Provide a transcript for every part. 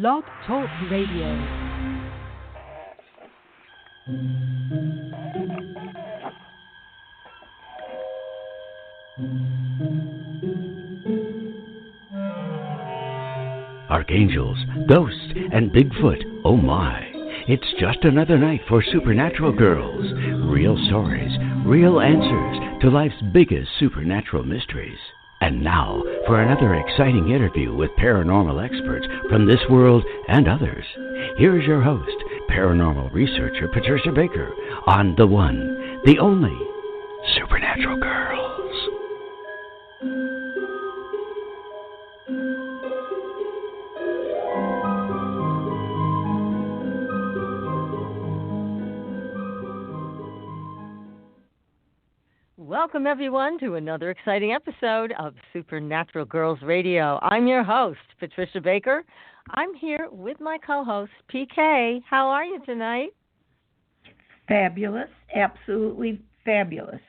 Blog Talk Radio. Archangels, ghosts, and Bigfoot, oh my. It's just another night for Supernatural Girlz. Real stories, real answers to life's biggest supernatural mysteries. And now for another exciting interview with paranormal experts from this world and others. Here's your host, paranormal researcher Patricia Baker, on the one, the only, Supernatural Girlz. Welcome, everyone, to another exciting episode of Supernatural Girlz Radio. I'm your host, Patricia Baker. I'm here with my co-host, PK. How are you tonight? Fabulous. Absolutely fabulous.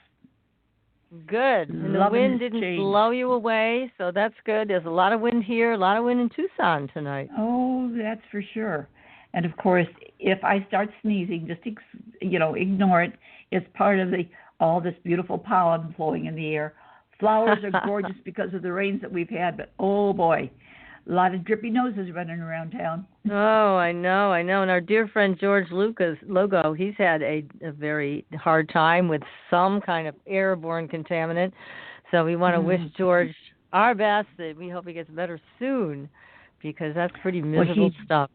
Good. And the wind didn't blow you away, so that's good. There's a lot of wind here, a lot of wind in Tucson tonight. Oh, that's for sure. And, of course, if I start sneezing, just, ignore it. It's part of all this beautiful pollen flowing in the air. Flowers are gorgeous because of the rains that we've had, but oh boy, a lot of drippy noses running around town. Oh, I know. And our dear friend George Lucas, Logo, he's had a very hard time with some kind of airborne contaminant. So we want to wish George our best. We hope he gets better soon, because that's pretty miserable stuff.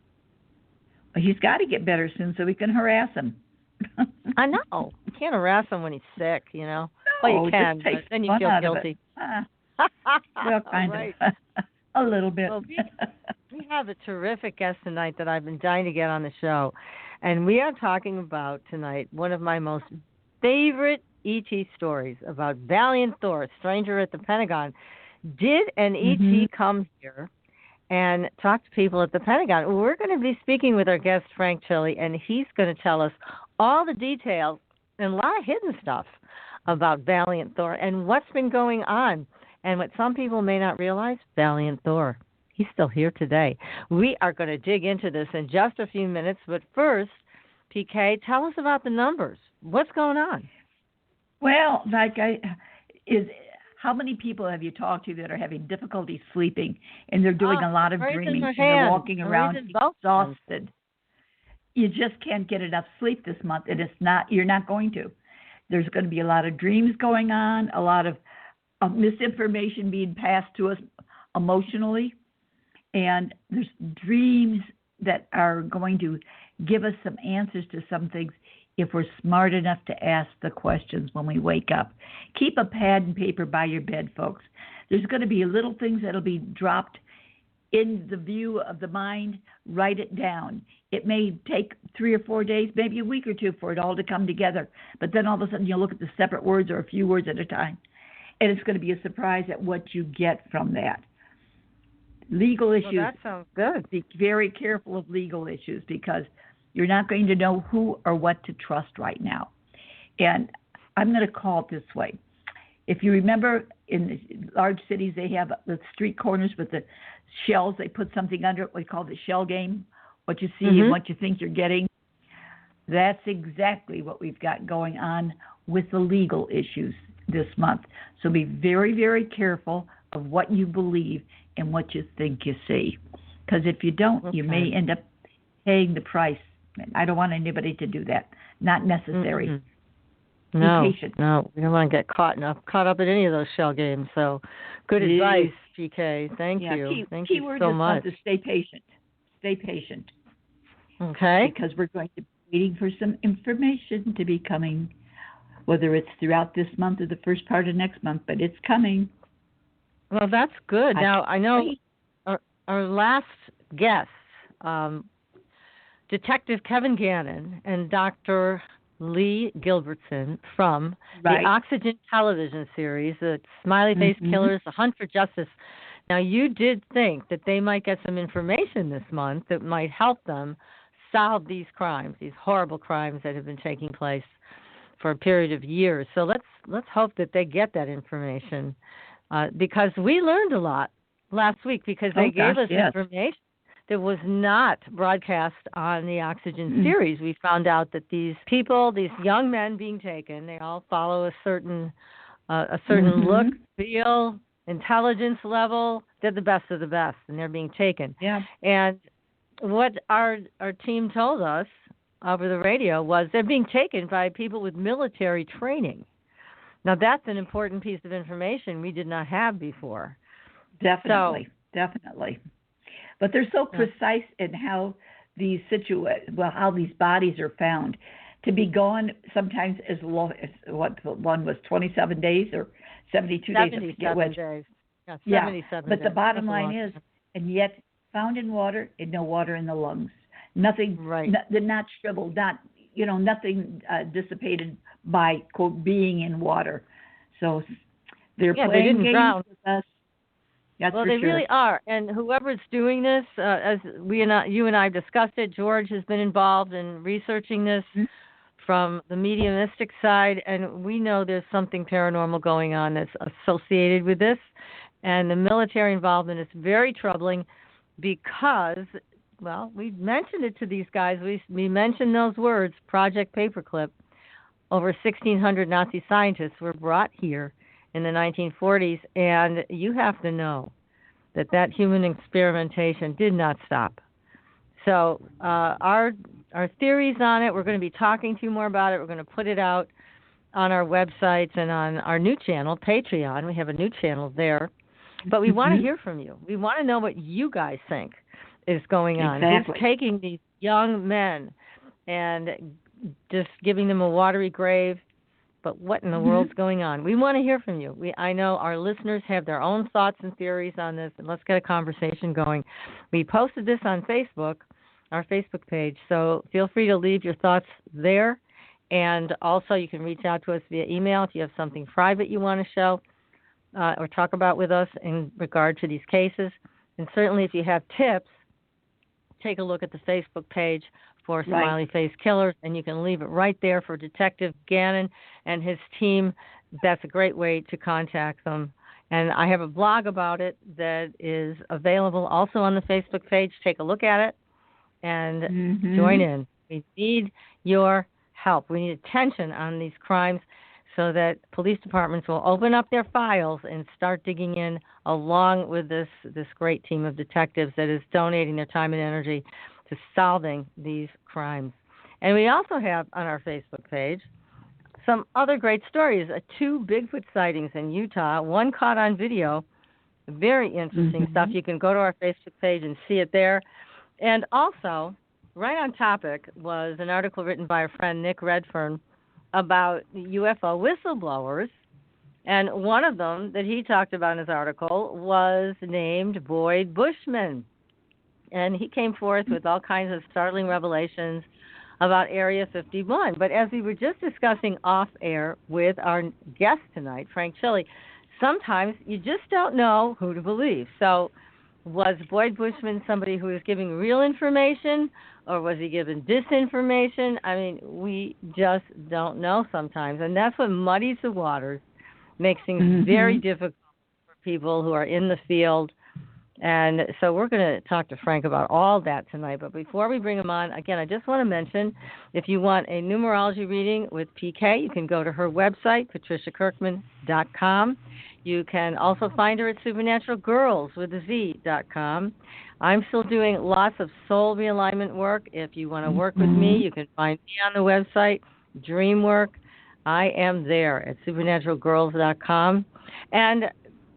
He's got to get better soon so we can harass him. I know. You can't harass him when he's sick, No, well, you can, but then you feel guilty. Well, kind of. A little bit. Well, we have a terrific guest tonight that I've been dying to get on the show. And we are talking about tonight one of my most favorite E.T. stories about Valiant Thor, Stranger at the Pentagon. Did an E.T. come here and talk to people at the Pentagon? We're going to be speaking with our guest, Frank Chille, and he's going to tell us all the details and a lot of hidden stuff about Valiant Thor and what's been going on. And what some people may not realize, Valiant Thor, he's still here today. We are going to dig into this in just a few minutes, but first, PK, tell us about the numbers. What's going on? Well, how many people have you talked to that are having difficulty sleeping, and they're doing a lot of dreaming, and they're walking around exhausted? You just can't get enough sleep this month, and you're not going to. There's going to be a lot of dreams going on, a lot of misinformation being passed to us emotionally, and there's dreams that are going to give us some answers to some things if we're smart enough to ask the questions when we wake up. Keep a pad and paper by your bed, folks. There's going to be little things that'll be dropped in the view of the mind. Write it down. It may take 3 or 4 days, maybe a week or two for it all to come together. But then all of a sudden you'll look at the separate words or a few words at a time. And it's going to be a surprise at what you get from that. Legal issues. Well, that sounds good. Be very careful of legal issues, because you're not going to know who or what to trust right now. And I'm going to call it this way. If you remember, in the large cities, they have the street corners with the shells. They put something under it. We call the shell game. What you see and what you think you're getting. That's exactly what we've got going on with the legal issues this month. So be very, very careful of what you believe and what you think you see. Because if you don't, you may end up paying the price. I don't want anybody to do that. Not necessary. No, be patient. No, we don't want to get caught up at any of those shell games. So, good advice, PK. Thank you. Thank you so much. Is stay patient. Stay patient. Okay. Because we're going to be waiting for some information to be coming, whether it's throughout this month or the first part of next month, but it's coming. Well, that's good. Now, I know our last guest, Detective Kevin Gannon and Dr. Lee Gilbertson from the Oxygen television series, the Smiley Face Killers, The Hunt for Justice. Now, you did think that they might get some information this month that might help them solve these crimes, these horrible crimes that have been taking place for a period of years. So let's hope that they get that information, because we learned a lot last week, because they gave us information that was not broadcast on the Oxygen series. We found out that these people, these young men being taken, they all follow a certain look, feel, intelligence level. They're the best of the best, and they're being taken. Yeah. And what our team told us over the radio was they're being taken by people with military training. Now, that's an important piece of information we did not have before. Definitely. But they're so precise in how these how these bodies are found. To be gone sometimes as long as one was 27 days or 72 days. 77 days. Yeah, 77 but days. the bottom line is, and yet found in water and no water in the lungs. Nothing, they're not shriveled, nothing dissipated by, quote, being in water. So they're playing games with us. That's well, they really are. And whoever's doing this, as you and I discussed it, George has been involved in researching this from the mediumistic side, and we know there's something paranormal going on that's associated with this. And the military involvement is very troubling because, well, we mentioned it to these guys. We mentioned those words, Project Paperclip. Over 1,600 Nazi scientists were brought here in the 1940s, and you have to know that human experimentation did not stop. So our theories on it, we're going to be talking to you more about it. We're going to put it out on our websites and on our new channel, Patreon. We have a new channel there. But we want to hear from you. We want to know what you guys think is going on. Exactly. Who's taking these young men and just giving them a watery grave? But what in the world's going on? We want to hear from you. I know our listeners have their own thoughts and theories on this, and let's get a conversation going. We posted this on Facebook, our Facebook page, so feel free to leave your thoughts there. And also you can reach out to us via email if you have something private you want to show or talk about with us in regard to these cases. And certainly if you have tips, take a look at the Facebook page for Smiley Face Killers, and you can leave it right there for Detective Gannon and his team. That's a great way to contact them. And I have a blog about it that is available also on the Facebook page. Take a look at it and join in. We need your help. We need attention on these crimes so that police departments will open up their files and start digging in along with this great team of detectives that is donating their time and energy to solving these crimes. And we also have on our Facebook page some other great stories. 2 Bigfoot sightings in Utah, one caught on video. Very interesting stuff. You can go to our Facebook page and see it there. And also, right on topic was an article written by our friend Nick Redfern about UFO whistleblowers. And one of them that he talked about in his article was named Boyd Bushman. And he came forth with all kinds of startling revelations about Area 51. But as we were just discussing off air with our guest tonight, Frank Chille, sometimes you just don't know who to believe. So was Boyd Bushman somebody who was giving real information, or was he giving disinformation? I mean, we just don't know sometimes. And that's what muddies the waters, makes things very difficult for people who are in the field. And so we're going to talk to Frank about all that tonight. But before we bring him on, again, I just want to mention, if you want a numerology reading with PK, you can go to her website, patriciakirkman.com. You can also find her at supernaturalgirls.com. I'm still doing lots of soul realignment work. If you want to work with me, you can find me on the website, Dream Work. I am there at supernaturalgirls.com. And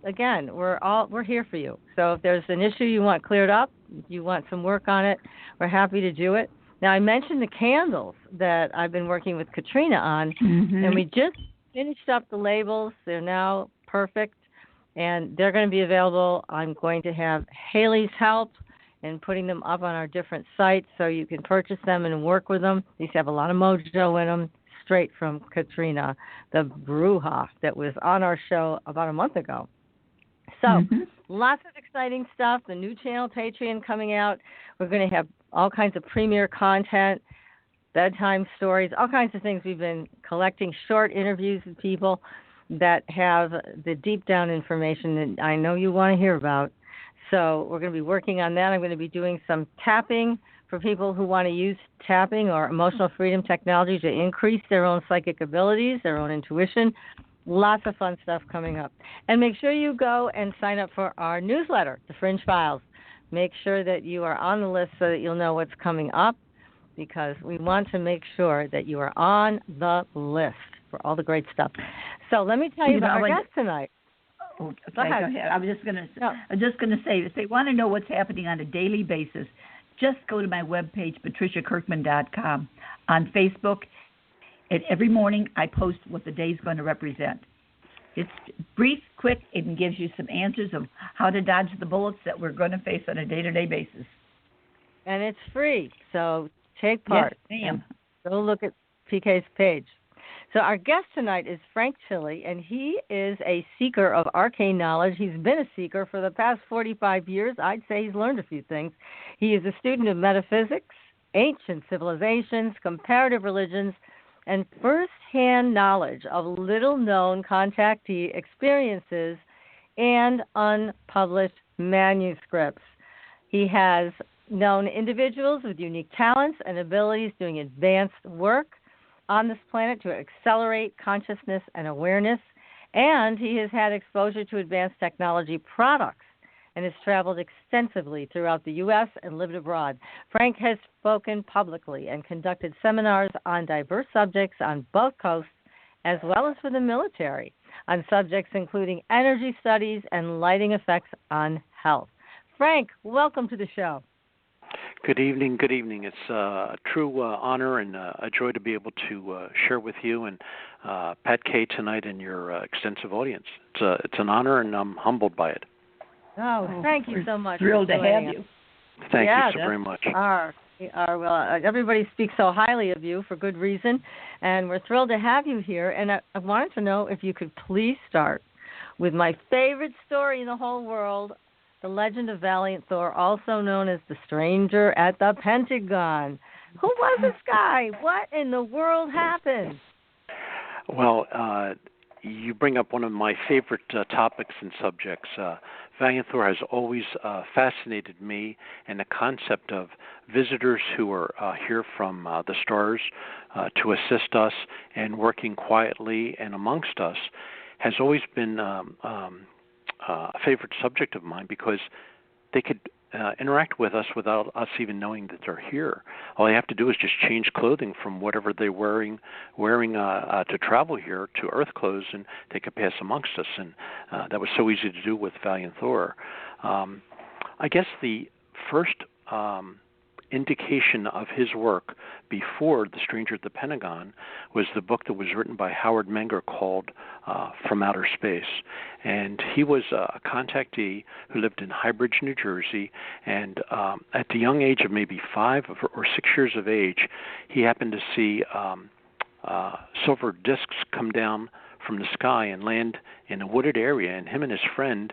again, we're here for you. So if there's an issue you want cleared up, you want some work on it, we're happy to do it. Now, I mentioned the candles that I've been working with Katrina on, and we just finished up the labels. They're now perfect, and they're going to be available. I'm going to have Haley's help in putting them up on our different sites so you can purchase them and work with them. These have a lot of mojo in them, straight from Katrina, the Bruja that was on our show about a month ago. So lots of exciting stuff. The new channel, Patreon, coming out. We're going to have all kinds of premier content, bedtime stories, all kinds of things. We've been collecting short interviews with people that have the deep down information that I know you want to hear about. So we're going to be working on that. I'm going to be doing some tapping for people who want to use tapping or emotional freedom technology to increase their own psychic abilities, their own intuition. Lots of fun stuff coming up. And make sure you go and sign up for our newsletter, The Fringe Files. Make sure that you are on the list so that you'll know what's coming up, because we want to make sure that you are on the list for all the great stuff. So let me tell you about our guest tonight. Okay, go ahead. I was just going to say, if they want to know what's happening on a daily basis, just go to my webpage, patriciakirkman.com. On Facebook, and every morning I post what the day's going to represent. It's brief, quick, and gives you some answers of how to dodge the bullets that we're going to face on a day-to-day basis. And it's free, so take part. Yes, ma'am. Go look at PK's page. So our guest tonight is Frank Chille, and he is a seeker of arcane knowledge. He's been a seeker for the past 45 years. I'd say he's learned a few things. He is a student of metaphysics, ancient civilizations, comparative religions, and first-hand knowledge of little-known contactee experiences and unpublished manuscripts. He has known individuals with unique talents and abilities doing advanced work on this planet to accelerate consciousness and awareness, and he has had exposure to advanced technology products and has traveled extensively throughout the U.S. and lived abroad. Frank has spoken publicly and conducted seminars on diverse subjects on both coasts, as well as for the military, on subjects including energy studies and lighting effects on health. Frank, welcome to the show. Good evening. Good evening. It's a true honor and a joy to be able to share with you and Pat K tonight and your extensive audience. It's an honor, and I'm humbled by it. Oh, thank you so much. Thrilled to have you. Thank you so very much. Well, everybody speaks so highly of you for good reason, and we're thrilled to have you here. And I wanted to know if you could please start with my favorite story in the whole world, The Legend of Valiant Thor, also known as The Stranger at the Pentagon. Who was this guy? What in the world happened? Well, you bring up one of my favorite topics and subjects. Valiant Thor has always fascinated me, and the concept of visitors who are here from the stars to assist us and working quietly and amongst us has always been a favorite subject of mine, because they could interact with us without us even knowing that they're here. All they have to do is just change clothing from whatever they're wearing to travel here to Earth clothes, and they could pass amongst us. And that was so easy to do with Valiant Thor. I guess the first indication of his work before The Stranger at the Pentagon was the book that was written by Howard Menger called From Outer Space. And he was a contactee who lived in Highbridge, New Jersey, and at the young age of maybe 5 or 6 years of age, he happened to see silver discs come down from the sky and land in a wooded area, and him and his friend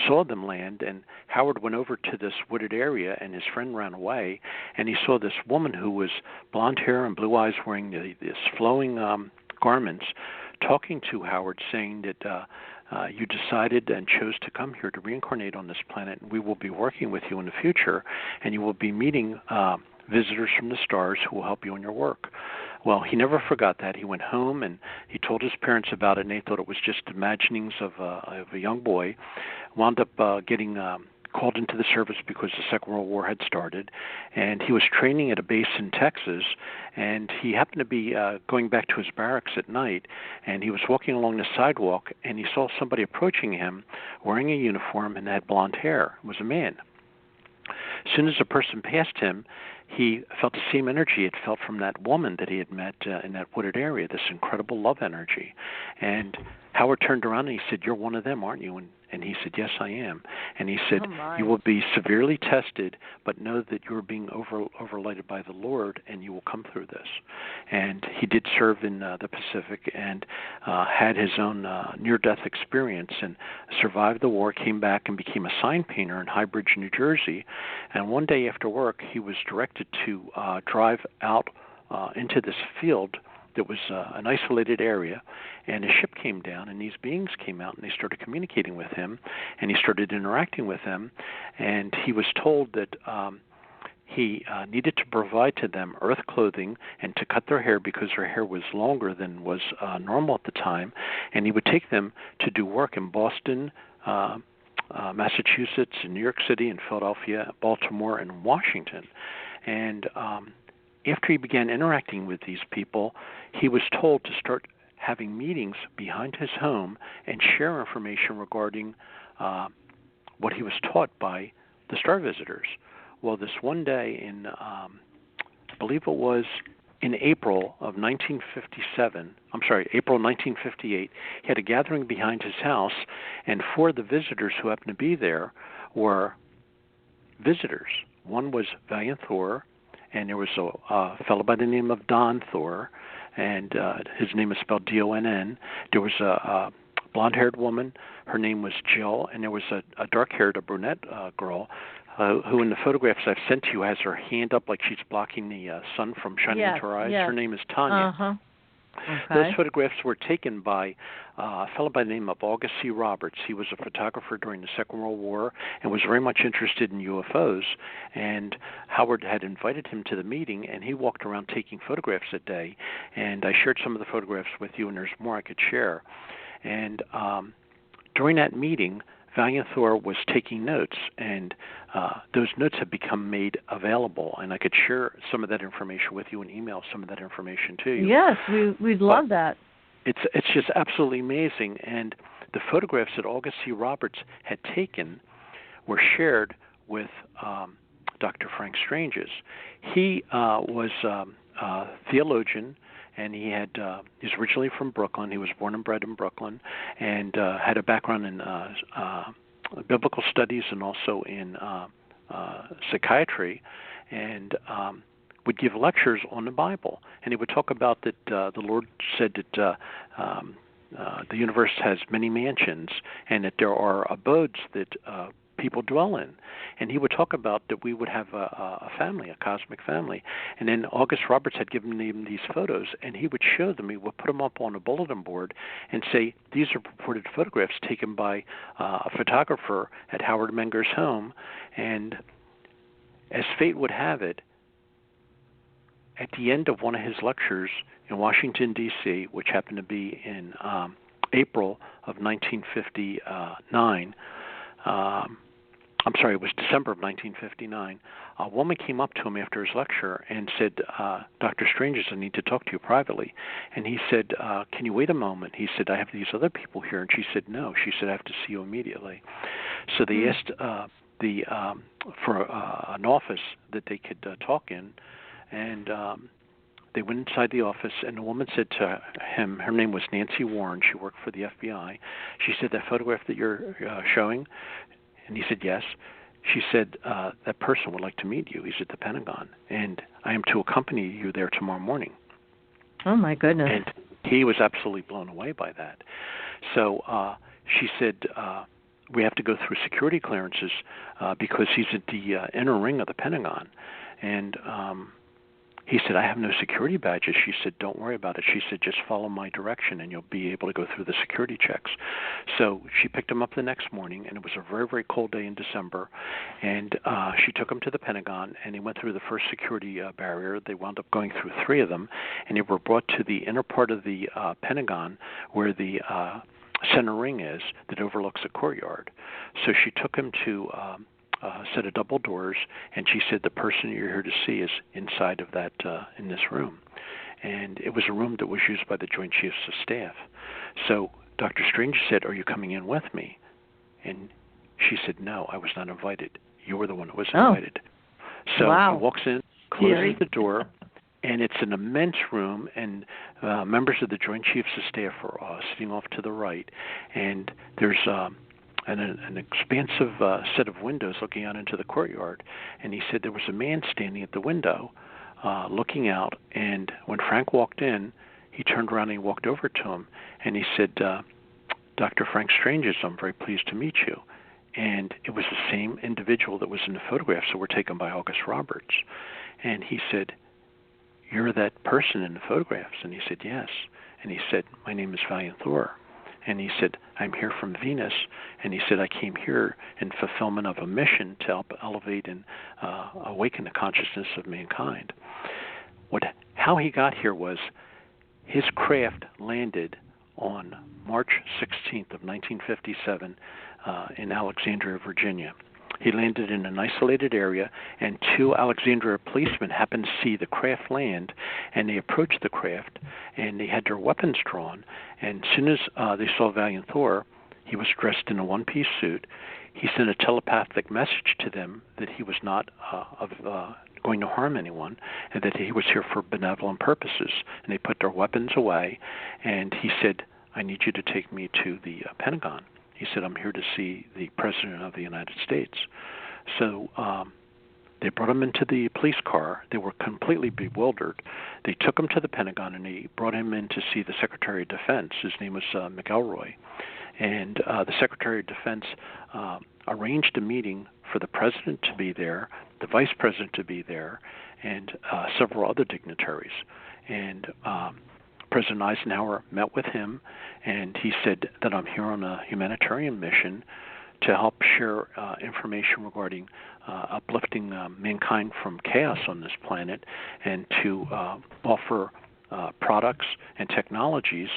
saw them land, and Howard went over to this wooded area, and his friend ran away, and he saw this woman who was blonde hair and blue eyes wearing this flowing garments, talking to Howard, saying that you decided and chose to come here to reincarnate on this planet, and we will be working with you in the future, and you will be meeting visitors from the stars who will help you in your work. Well, he never forgot that. He went home and he told his parents about it, and they thought it was just imaginings of a young boy. Wound up getting called into the service because the Second World War had started, and he was training at a base in Texas, and he happened to be going back to his barracks at night, and he was walking along the sidewalk, and he saw somebody approaching him wearing a uniform and had blonde hair. It was a man. As soon as the person passed him, he felt the same energy it felt from that woman that he had met in that wooded area, this incredible love energy. And Howard turned around and he said, "You're one of them, aren't you?" And he said, "Yes, I am." And he said, "You will be severely tested, but know that you're being overlighted by the Lord, and you will come through this." And he did serve in the Pacific and had his own near-death experience and survived the war, came back and became a sign painter in Highbridge, New Jersey. And one day after work, he was directed to drive out into this field that was an isolated area, and a ship came down, and these beings came out, and they started communicating with him, and he started interacting with them, and he was told that he needed to provide to them earth clothing and to cut their hair because their hair was longer than was normal at the time, and he would take them to do work in Boston, Massachusetts, in New York City, in Philadelphia, Baltimore, and Washington. And after he began interacting with these people, he was told to start having meetings behind his home and share information regarding what he was taught by the star visitors. Well, this one day in, I believe it was in April 1958, he had a gathering behind his house, and 4 of the visitors who happened to be there were visitors. One was Valiant Thor, and there was a fellow by the name of Don Thor, and his name is spelled D-O-N-N. There was a blonde-haired woman. Her name was Jill, and there was a dark-haired, a brunette girl, who in the photographs I've sent to you has her hand up like she's blocking the sun from shining into her eyes. Yes. Her name is Tanya. Uh-huh. Okay. Those photographs were taken by a fellow by the name of August C. Roberts. He was a photographer during the Second World War and was very much interested in UFOs. And Howard had invited him to the meeting, and he walked around taking photographs that day. And I shared some of the photographs with you, and there's more I could share. And during that meeting, Valiant Thor was taking notes, and those notes have become made available, and I could share some of that information with you and email some of that information to you. Yes, we'd love that. It's just absolutely amazing, and the photographs that August C. Roberts had taken were shared with Dr. Frank Stranges. He was a theologian, and he's originally from Brooklyn. He was born and bred in Brooklyn, and had a background in biblical studies and also in psychiatry, and would give lectures on the Bible. And he would talk about that the Lord said that the universe has many mansions, and that there are abodes that people dwell in. And he would talk about that we would have a family, a cosmic family. And then August Roberts had given him these photos, and he would show them. He would put them up on a bulletin board and say, these are purported photographs taken by a photographer at Howard Menger's home. And as fate would have it, at the end of one of his lectures in Washington, D.C., which happened to be in April of 1959, it was December of 1959, a woman came up to him after his lecture and said, Dr. Stranges, I need to talk to you privately. And he said, can you wait a moment? He said, I have these other people here. And she said, no. She said, I have to see you immediately. So they asked for an office that they could talk in, and they went inside the office, and the woman said to him, her name was Nancy Warren, she worked for the FBI. She said, that photograph that you're showing? And he said, yes. She said, that person would like to meet you. He's at the Pentagon, and I am to accompany you there tomorrow morning. Oh, my goodness. And he was absolutely blown away by that. So she said, we have to go through security clearances because he's at the inner ring of the Pentagon. And he said, I have no security badges. She said, don't worry about it. She said, just follow my direction and you'll be able to go through the security checks. So she picked him up the next morning, and it was a very, very cold day in December. And she took him to the Pentagon, and he went through the first security barrier. They wound up going through 3 of them, and they were brought to the inner part of the Pentagon where the center ring is that overlooks a courtyard. So she took him to a set of double doors, and she said, the person you're here to see is inside of that, in this room. And it was a room that was used by the Joint Chiefs of Staff. So Dr. Strange said, are you coming in with me? And she said, no, I was not invited. You were the one that was invited. So he walks in, closes the door, and it's an immense room, and members of the Joint Chiefs of Staff are sitting off to the right. And there's an expansive set of windows looking out into the courtyard. And he said there was a man standing at the window looking out, and when Frank walked in, he turned around and he walked over to him, and he said, Dr. Frank Stranges, I'm very pleased to meet you. And it was the same individual that was in the photographs that were taken by August Roberts. And he said, you're that person in the photographs? And he said, yes. And he said, my name is Valiant Thor. And he said, I'm here from Venus. And he said, I came here in fulfillment of a mission to help elevate and awaken the consciousness of mankind. How he got here was his craft landed on March 16th of 1957 in Alexandria, Virginia. He landed in an isolated area, and two Alexandria policemen happened to see the craft land, and they approached the craft, and they had their weapons drawn. And as soon as they saw Valiant Thor, he was dressed in a one-piece suit. He sent a telepathic message to them that he was not going to harm anyone, and that he was here for benevolent purposes. And they put their weapons away, and he said, I need you to take me to the Pentagon. He said, I'm here to see the President of the United States. So they brought him into the police car. They were completely bewildered. They took him to the Pentagon, and they brought him in to see the Secretary of Defense. His name was McElroy. And the Secretary of Defense arranged a meeting for the President to be there, the Vice President to be there, and several other dignitaries. And President Eisenhower met with him, and he said that I'm here on a humanitarian mission to help share information regarding uplifting mankind from chaos on this planet, and to offer products and technologies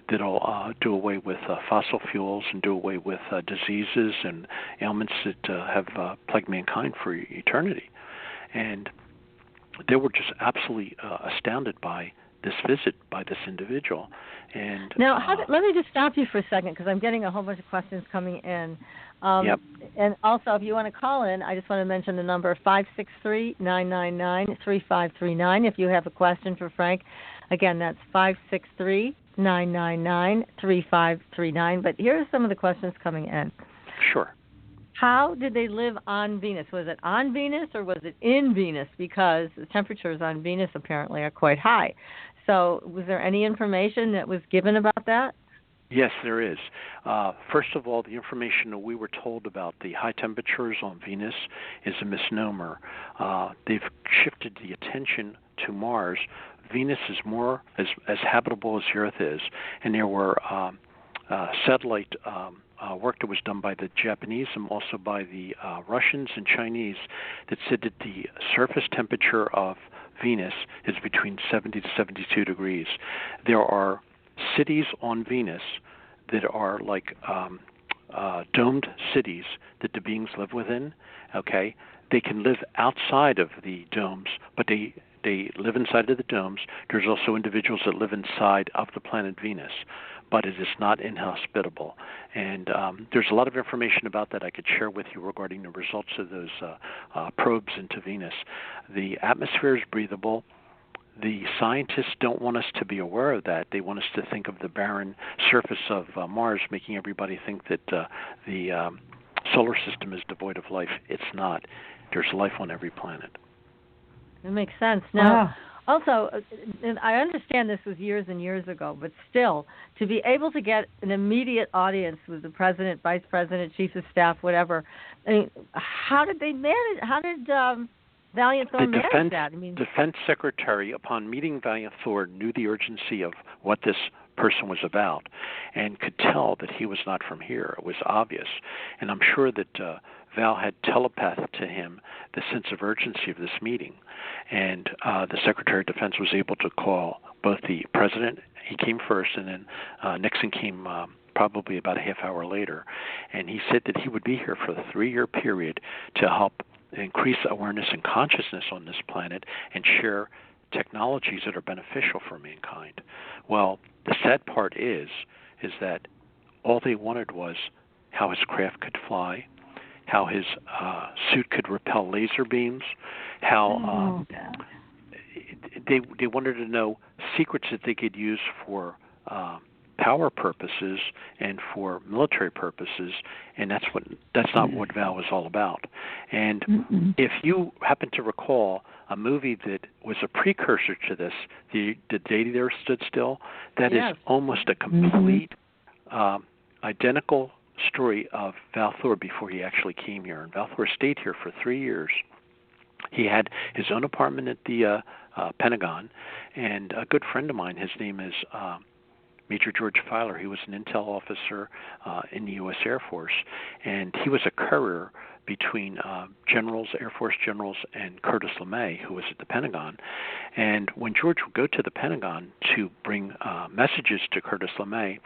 that'll do away with fossil fuels and do away with diseases and ailments that have plagued mankind for eternity. And they were just absolutely astounded by this visit by this individual. And now, let me just stop you for a second, because I'm getting a whole bunch of questions coming in. Yep. And also, if you want to call in, I just want to mention the number 563-999-3539. If you have a question for Frank, again, that's 563-999-3539. But here are some of the questions coming in. Sure. How did they live on Venus? Was it on Venus or was it in Venus? Because the temperatures on Venus apparently are quite high. So was there any information that was given about that? Yes, there is. First of all, the information that we were told about the high temperatures on Venus is a misnomer. They've shifted the attention to Mars. Venus is more as habitable as the Earth is, and there were satellite work that was done by the Japanese and also by the Russians and Chinese that said that the surface temperature of Venus is between 70 to 72 degrees. There are cities on Venus that are like domed cities that the beings live within. Okay, they can live outside of the domes, but they live inside of the domes. There's also individuals that live inside of the planet Venus, but it is not inhospitable. And there's a lot of information about that I could share with you regarding the results of those probes into Venus. The atmosphere is breathable. The scientists don't want us to be aware of that. They want us to think of the barren surface of Mars, making everybody think that the solar system is devoid of life. It's not. There's life on every planet. It makes sense. Now, also, and I understand this was years and years ago, but still, to be able to get an immediate audience with the president, vice president, chief of staff, whatever, I mean, how did they manage? How did Valiant Thor manage that? I mean, Defense Secretary, upon meeting Valiant Thor, knew the urgency of what this person was about and could tell that he was not from here. It was obvious. And I'm sure that Val had telepathed to him the sense of urgency of this meeting. And the Secretary of Defense was able to call both the president, he came first, and then Nixon came probably about a half hour later. And he said that he would be here for the 3-year period to help increase awareness and consciousness on this planet and share technologies that are beneficial for mankind. Well, the sad part is that all they wanted was how his craft could fly, how his suit could repel laser beams, how they wanted to know secrets that they could use for power purposes and for military purposes, and that's not what Val was all about. And if you happen to recall a movie that was a precursor to this, The Day the Earth Stood Still, that is almost a complete identical story of Val Thor before he actually came here. And Val Thor stayed here for 3 years. He had his own apartment at the Pentagon, and a good friend of mine, his name is Major George Filer. He was an intel officer in the U.S. Air Force, and he was a courier between generals, Air Force generals, and Curtis LeMay, who was at the Pentagon. And when George would go to the Pentagon to bring messages to Curtis LeMay,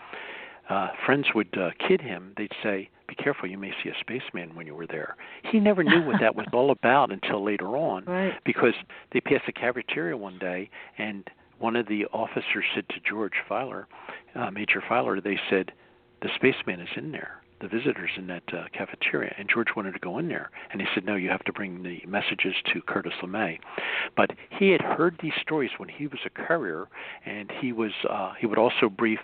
friends would kid him. They'd say, "Be careful, you may see a spaceman when you were there." He never knew what that was all about until later on, right. Because they passed the cafeteria one day, and one of the officers said to George Filer, Major Filer, they said, "The spaceman is in there. The visitor's in that cafeteria." And George wanted to go in there. And he said, "No, you have to bring the messages to Curtis LeMay." But he had heard these stories when he was a courier, and he would also brief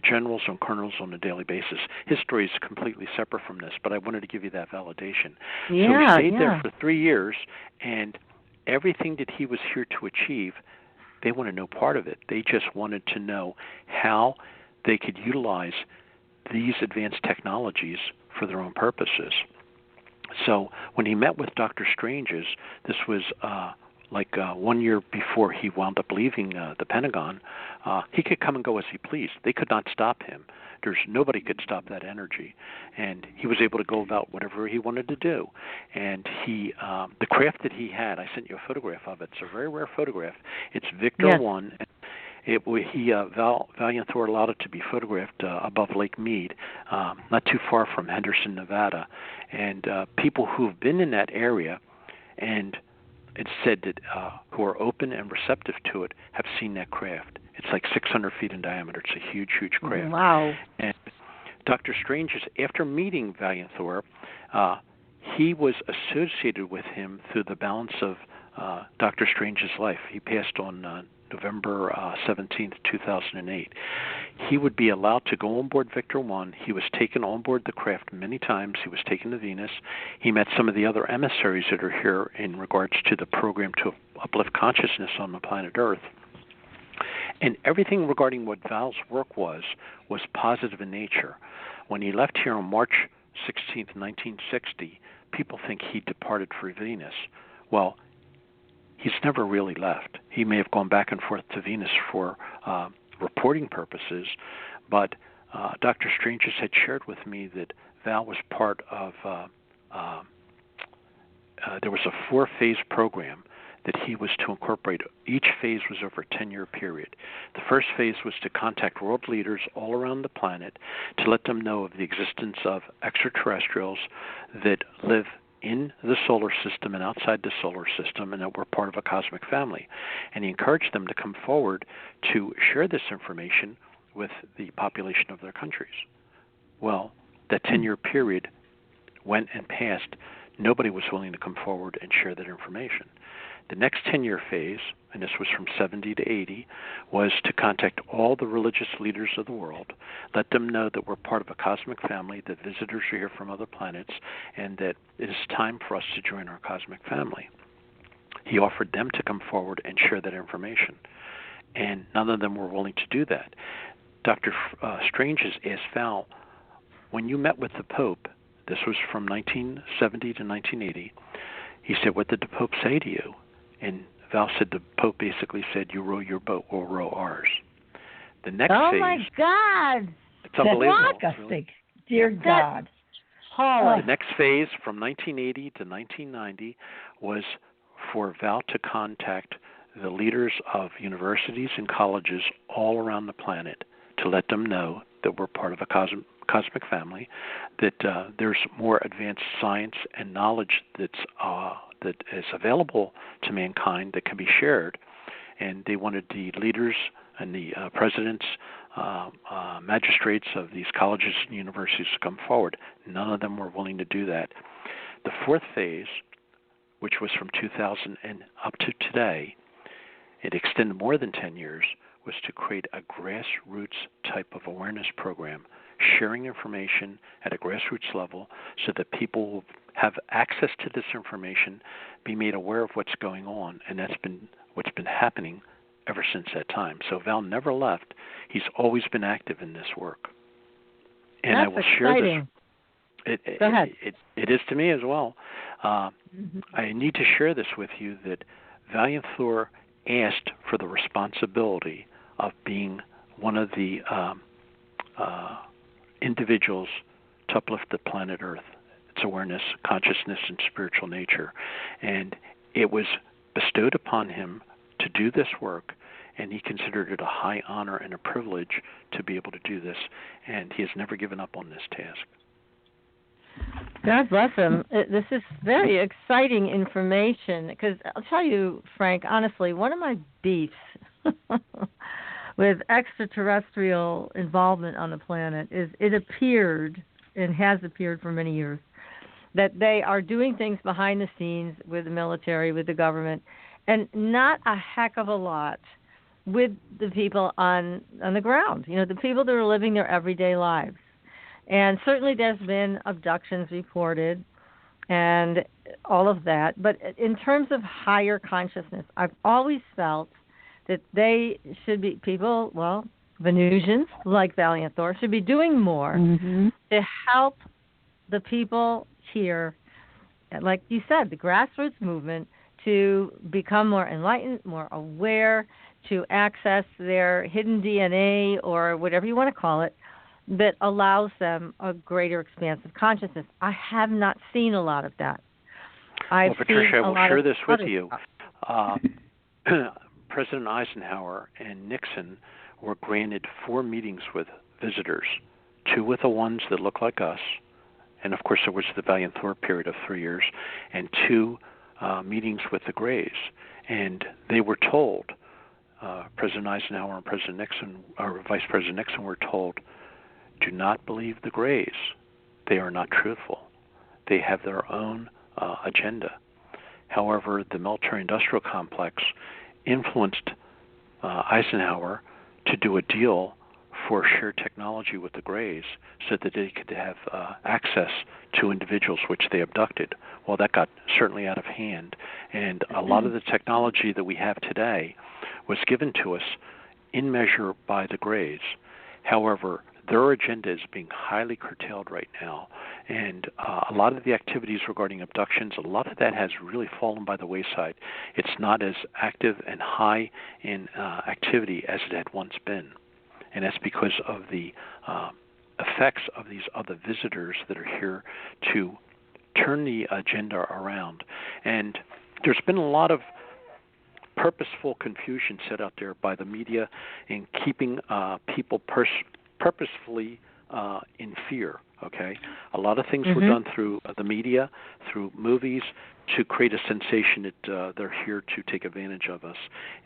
generals and colonels on a daily basis. His story is completely separate from this, but I wanted to give you that validation. Yeah, so he stayed there for 3 years, and everything that he was here to achieve, they wanted no part of it. They just wanted to know how they could utilize these advanced technologies for their own purposes. So when he met with Dr. Stranges, this was 1 year before he wound up leaving the Pentagon, he could come and go as he pleased. They could not stop him. Nobody could stop that energy. And he was able to go about whatever he wanted to do. And the craft that he had, I sent you a photograph of it. It's a very rare photograph. It's Victor 1. Valiant Thor allowed it to be photographed above Lake Mead, not too far from Henderson, Nevada. And people who've been in that area, and it's said that who are open and receptive to it, have seen that craft. It's like 600 feet in diameter. It's a huge, huge craft. Wow. And Dr. Strange, after meeting Valiant Thor, he was associated with him through the balance of Dr. Strange's life. He passed on November 17th, 2008. He would be allowed to go on board Victor 1. He was taken on board the craft many times. He was taken to Venus. He met some of the other emissaries that are here in regards to the program to uplift consciousness on the planet Earth. And everything regarding what Val's work was positive in nature. When he left here on March 16th, 1960, people think he departed for Venus. Well, he's never really left. He may have gone back and forth to Venus for reporting purposes, but Dr. Stranges had shared with me that Val was part of, there was a 4-phase program that he was to incorporate. Each phase was over a 10-year period. The first phase was to contact world leaders all around the planet to let them know of the existence of extraterrestrials that live in the solar system and outside the solar system, and that we're part of a cosmic family. And he encouraged them to come forward to share this information with the population of their countries. Well, that 10-year period went and passed. Nobody was willing to come forward and share that information. The next 10-year phase, and this was from 70 to 80, was to contact all the religious leaders of the world, let them know that we're part of a cosmic family, that visitors are here from other planets, and that it is time for us to join our cosmic family. He offered them to come forward and share that information, and none of them were willing to do that. Dr. Stranges asked Val, when you met with the Pope, this was from 1970 to 1980, he said, what did the Pope say to you? And Val said the Pope basically said, you row your boat, we'll row ours. The next phase... Oh, my God! It's unbelievable. Disgusting. Dear God. The next phase from 1980 to 1990 was for Val to contact the leaders of universities and colleges all around the planet to let them know that we're part of a cosmic family, that there's more advanced science and knowledge that is available to mankind that can be shared. And they wanted the leaders and the presidents, magistrates of these colleges and universities to come forward. None of them were willing to do that. The fourth phase, which was from 2000 and up to today, it extended more than 10 years, was to create a grassroots type of awareness program, sharing information at a grassroots level so that people will have access to this information, be made aware of what's going on, and that's been what's been happening ever since that time. So Val never left. He's always been active in this work. And that's I will exciting. share this. Go ahead. It is to me as well. I need to share this with you that Valiant Thor asked for the responsibility of being one of the individuals to uplift the planet Earth, its awareness, consciousness, and spiritual nature. And it was bestowed upon him to do this work, and he considered it a high honor and a privilege to be able to do this, and he has never given up on this task. God bless him. This is very exciting information, because I'll tell you, Frank, honestly, one of my beefs with extraterrestrial involvement on the planet is it appeared, and has appeared for many years, that they are doing things behind the scenes with the military, with the government, and not a heck of a lot with the people on the ground, the people that are living their everyday lives. And certainly there's been abductions reported and all of that. But in terms of higher consciousness, I've always felt that they should be people, Venusians like Valiant Thor, should be doing more to help the people here, like you said, the grassroots movement, to become more enlightened, more aware, to access their hidden DNA or whatever you want to call it, that allows them a greater expanse of consciousness. I have not seen a lot of that. Patricia, I will share this with you. President Eisenhower and Nixon were granted 4 meetings with visitors, 2 with the ones that look like us, and of course there was the Valiant Thor period of 3 years, and 2 meetings with the Greys. And they were told, President Eisenhower and President Nixon, or Vice President Nixon, were told, do not believe the Greys. They are not truthful. They have their own agenda. However, the military-industrial complex influenced Eisenhower to do a deal for shared technology with the Greys so that they could have access to individuals which they abducted. Well, that got certainly out of hand, and a lot of the technology that we have today was given to us in measure by the Greys. However, their agenda is being highly curtailed right now, and a lot of the activities regarding abductions, a lot of that has really fallen by the wayside. It's not as active and high in activity as it had once been, and that's because of the effects of these other visitors that are here to turn the agenda around. And there's been a lot of purposeful confusion set out there by the media in keeping people purposefully in fear, okay? A lot of things were done through the media, through movies, to create a sensation that they're here to take advantage of us,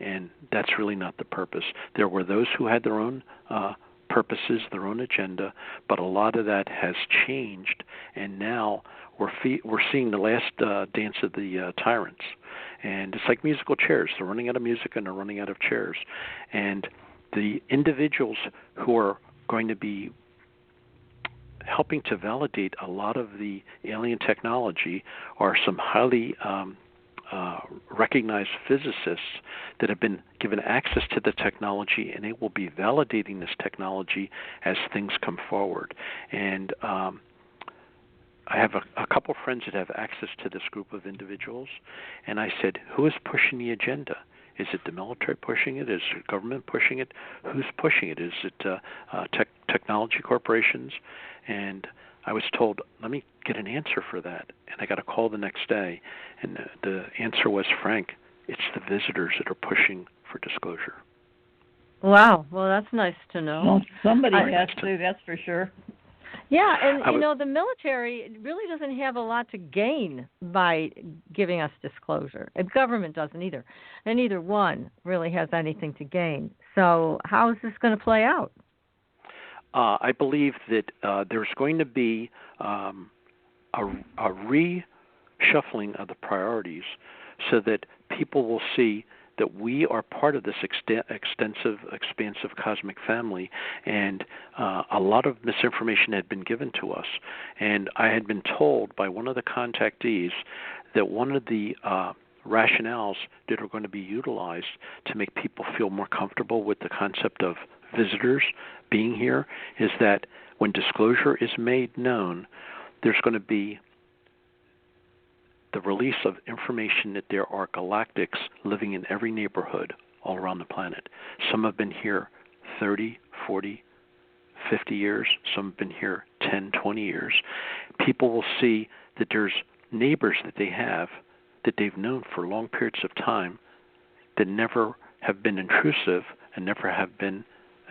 and that's really not the purpose. There were those who had their own purposes, their own agenda, but a lot of that has changed, and now we're seeing the last dance of the tyrants. And it's like musical chairs. They're running out of music and they're running out of chairs. And the individuals who are going to be helping to validate a lot of the alien technology are some highly recognized physicists that have been given access to the technology, and they will be validating this technology as things come forward. And I have a couple friends that have access to this group of individuals, and I said, who is pushing the agenda? Is it the military pushing it? Is it government pushing it? Who's pushing it? Is it technology corporations? And I was told, let me get an answer for that. And I got a call the next day, and the answer was, Frank, it's the visitors that are pushing for disclosure. Wow. Well, that's nice to know. Well, somebody has to, that's for sure. Yeah, and the military really doesn't have a lot to gain by giving us disclosure. And government doesn't either. And neither one really has anything to gain. So how is this going to play out? I believe that there's going to be a reshuffling of the priorities so that people will see that we are part of this extensive, expansive cosmic family, and a lot of misinformation had been given to us. And I had been told by one of the contactees that one of the rationales that are going to be utilized to make people feel more comfortable with the concept of visitors being here is that when disclosure is made known, there's going to be the release of information that there are galactics living in every neighborhood all around the planet. Some have been here 30, 40, 50 years. Some have been here 10, 20 years. People will see that there's neighbors that they have that they've known for long periods of time that never have been intrusive and never have been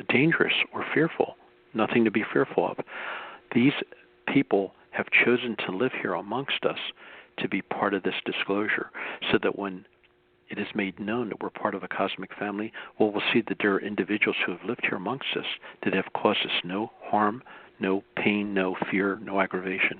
dangerous or fearful. Nothing to be fearful of. These people have chosen to live here amongst us to be part of this disclosure, so that when it is made known that we're part of a cosmic family, well, we'll see that there are individuals who have lived here amongst us that have caused us no harm, no pain, no fear, no aggravation.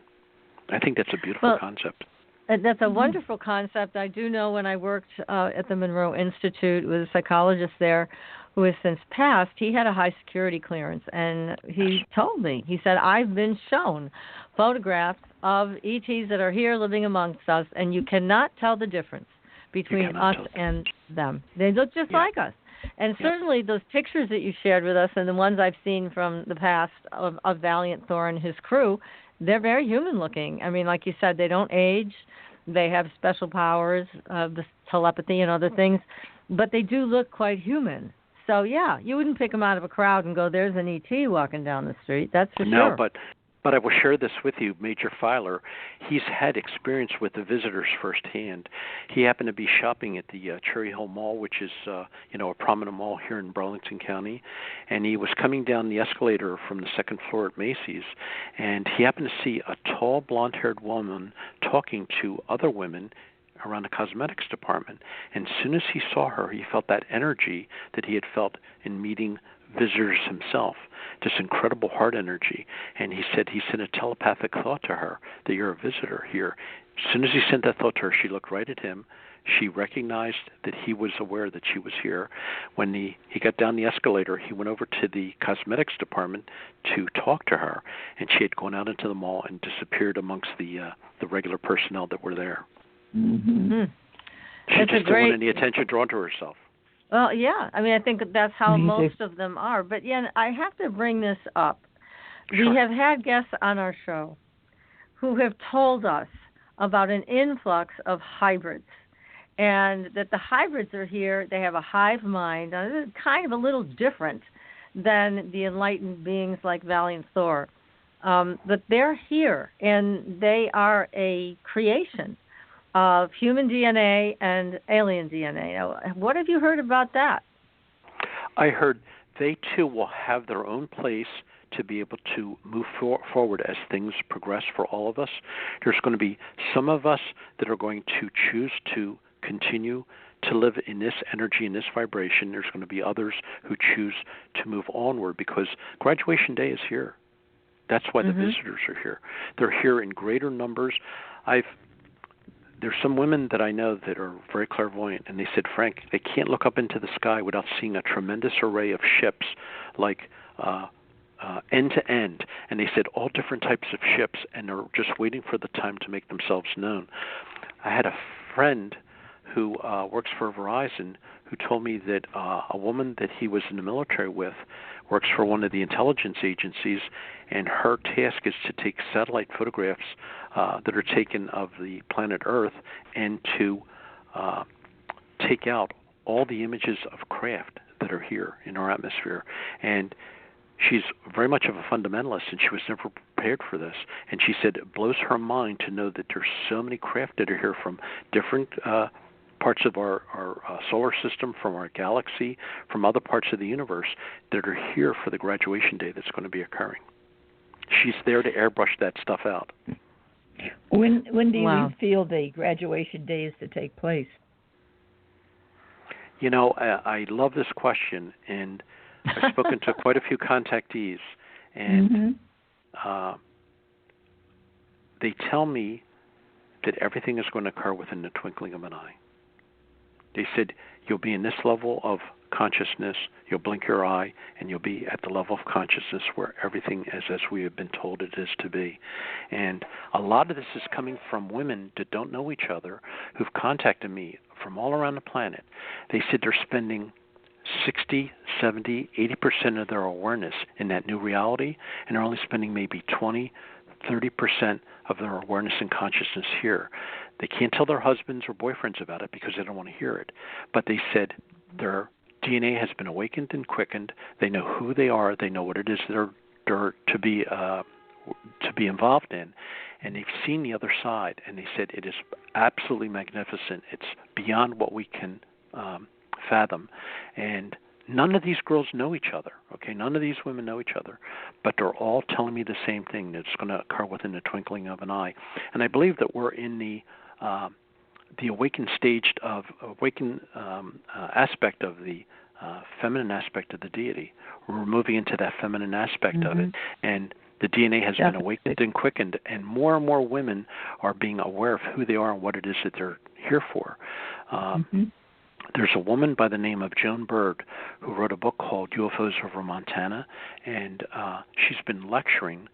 I think that's a beautiful concept. That's a wonderful concept. I do know when I worked at the Monroe Institute with a psychologist there who has since passed, he had a high security clearance, and he told me, he said, I've been shown photographs of ETs that are here living amongst us, and you cannot tell the difference between us and them. They look just like us. And certainly those pictures that you shared with us and the ones I've seen from the past of Valiant Thor and his crew, they're very human looking. I mean, like you said, they don't age. They have special powers, the telepathy and other things, but they do look quite human. So, yeah, you wouldn't pick them out of a crowd and go, there's an ET walking down the street. That's for sure. No, but I will share this with you, Major Filer. He's had experience with the visitors firsthand. He happened to be shopping at the Cherry Hill Mall, which is a prominent mall here in Burlington County, and he was coming down the escalator from the second floor at Macy's, and he happened to see a tall, blonde-haired woman talking to other women around the cosmetics department. And as soon as he saw her, he felt that energy that he had felt in meeting visitors himself, this incredible heart energy. And he sent a telepathic thought to her that you're a visitor here. As soon as he sent that thought to her, she looked right at him. She recognized that he was aware that she was here. When he got down the escalator, he went over to the cosmetics department to talk to her, and she had gone out into the mall and disappeared amongst the regular personnel that were there. Mm-hmm. She just didn't want any attention drawn to herself. Well, yeah. I mean, I think that's how most of them are. But, yeah, I have to bring this up. Sure. We have had guests on our show who have told us about an influx of hybrids, and that the hybrids are here. They have a hive mind. They're kind of a little different than the enlightened beings like Valiant Thor. But they're here, and they are a creation of human DNA and alien DNA. Now, what have you heard about that? I heard they, too, will have their own place to be able to move forward as things progress for all of us. There's going to be some of us that are going to choose to continue to live in this energy, in this vibration. There's going to be others who choose to move onward, because graduation day is here. That's why the visitors are here. They're here in greater numbers. There's some women that I know that are very clairvoyant, and they said, Frank, they can't look up into the sky without seeing a tremendous array of ships, like end to end. And they said all different types of ships, and they're just waiting for the time to make themselves known. I had a friend who works for Verizon who told me that a woman that he was in the military with works for one of the intelligence agencies, and her task is to take satellite photographs that are taken of the planet Earth, and to take out all the images of craft that are here in our atmosphere. And she's very much of a fundamentalist, and she was never prepared for this. And she said it blows her mind to know that there's so many craft that are here from different parts of our solar system, from our galaxy, from other parts of the universe, that are here for the graduation day that's going to be occurring. She's there to airbrush that stuff out. When do you feel the graduation day is to take place? You know, I love this question, and I've spoken to quite a few contactees, and they tell me that everything is going to occur within the twinkling of an eye. They said, you'll be in this level of consciousness, you'll blink your eye, and you'll be at the level of consciousness where everything is as we have been told it is to be. And a lot of this is coming from women that don't know each other, who've contacted me from all around the planet. They said they're spending 60, 70, 80% of their awareness in that new reality, and they're only spending maybe 20, 30% of their awareness and consciousness here. They can't tell their husbands or boyfriends about it because they don't want to hear it. But they said their DNA has been awakened and quickened. They know who they are. They know what it is they're to be involved in, and they've seen the other side. And they said it is absolutely magnificent. It's beyond what we can fathom. And none of these girls know each other. Okay, none of these women know each other, but they're all telling me the same thing. That it's going to occur within the twinkling of an eye. And I believe that we're in the awakened stage of aspect of the feminine aspect of the deity. We're moving into that feminine aspect of it, and the DNA has been awakened and quickened, and more women are being aware of who they are and what it is that they're here for. There's a woman by the name of Joan Bird who wrote a book called UFOs Over Montana, and she's been lecturing.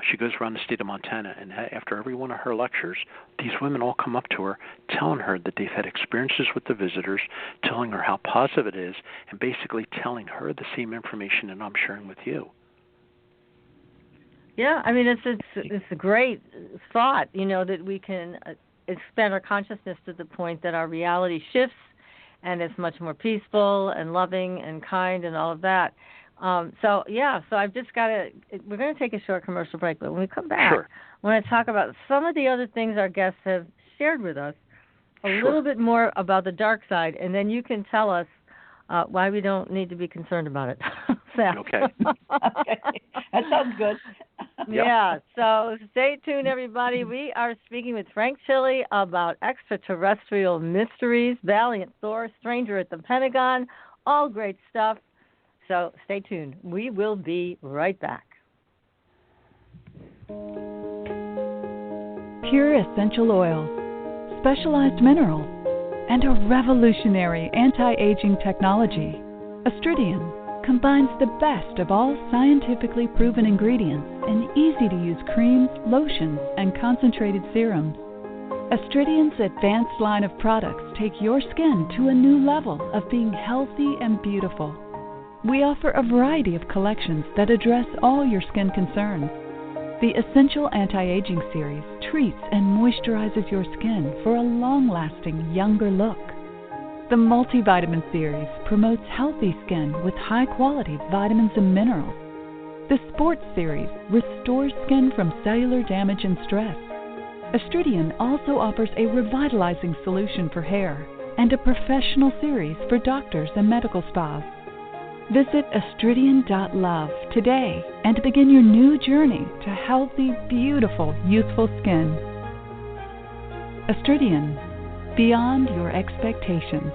She goes around the state of Montana, and after every one of her lectures, these women all come up to her telling her that they've had experiences with the visitors, telling her how positive it is, and basically telling her the same information that I'm sharing with you. Yeah, I mean, it's a great thought, that we can expand our consciousness to the point that our reality shifts, and it's much more peaceful and loving and kind and all of that. So I've just we're going to take a short commercial break, but when we come back, I want to talk about some of the other things our guests have shared with us, a little bit more about the dark side, and then you can tell us why we don't need to be concerned about it. Okay. That sounds good. Yeah, so stay tuned, everybody. We are speaking with Frank Chille about extraterrestrial mysteries, Valiant Thor, Stranger at the Pentagon, all great stuff. So stay tuned. We will be right back. Pure essential oils, specialized minerals, and a revolutionary anti-aging technology. Astridian combines the best of all scientifically proven ingredients in easy-to-use creams, lotions, and concentrated serums. Astridian's advanced line of products take your skin to a new level of being healthy and beautiful. We offer a variety of collections that address all your skin concerns. The Essential Anti-Aging Series treats and moisturizes your skin for a long-lasting, younger look. The Multivitamin Series promotes healthy skin with high-quality vitamins and minerals. The Sports Series restores skin from cellular damage and stress. Astridian also offers a revitalizing solution for hair and a professional series for doctors and medical spas. Visit astridian.love today and begin your new journey to healthy, beautiful, youthful skin. Astridian, beyond your expectations.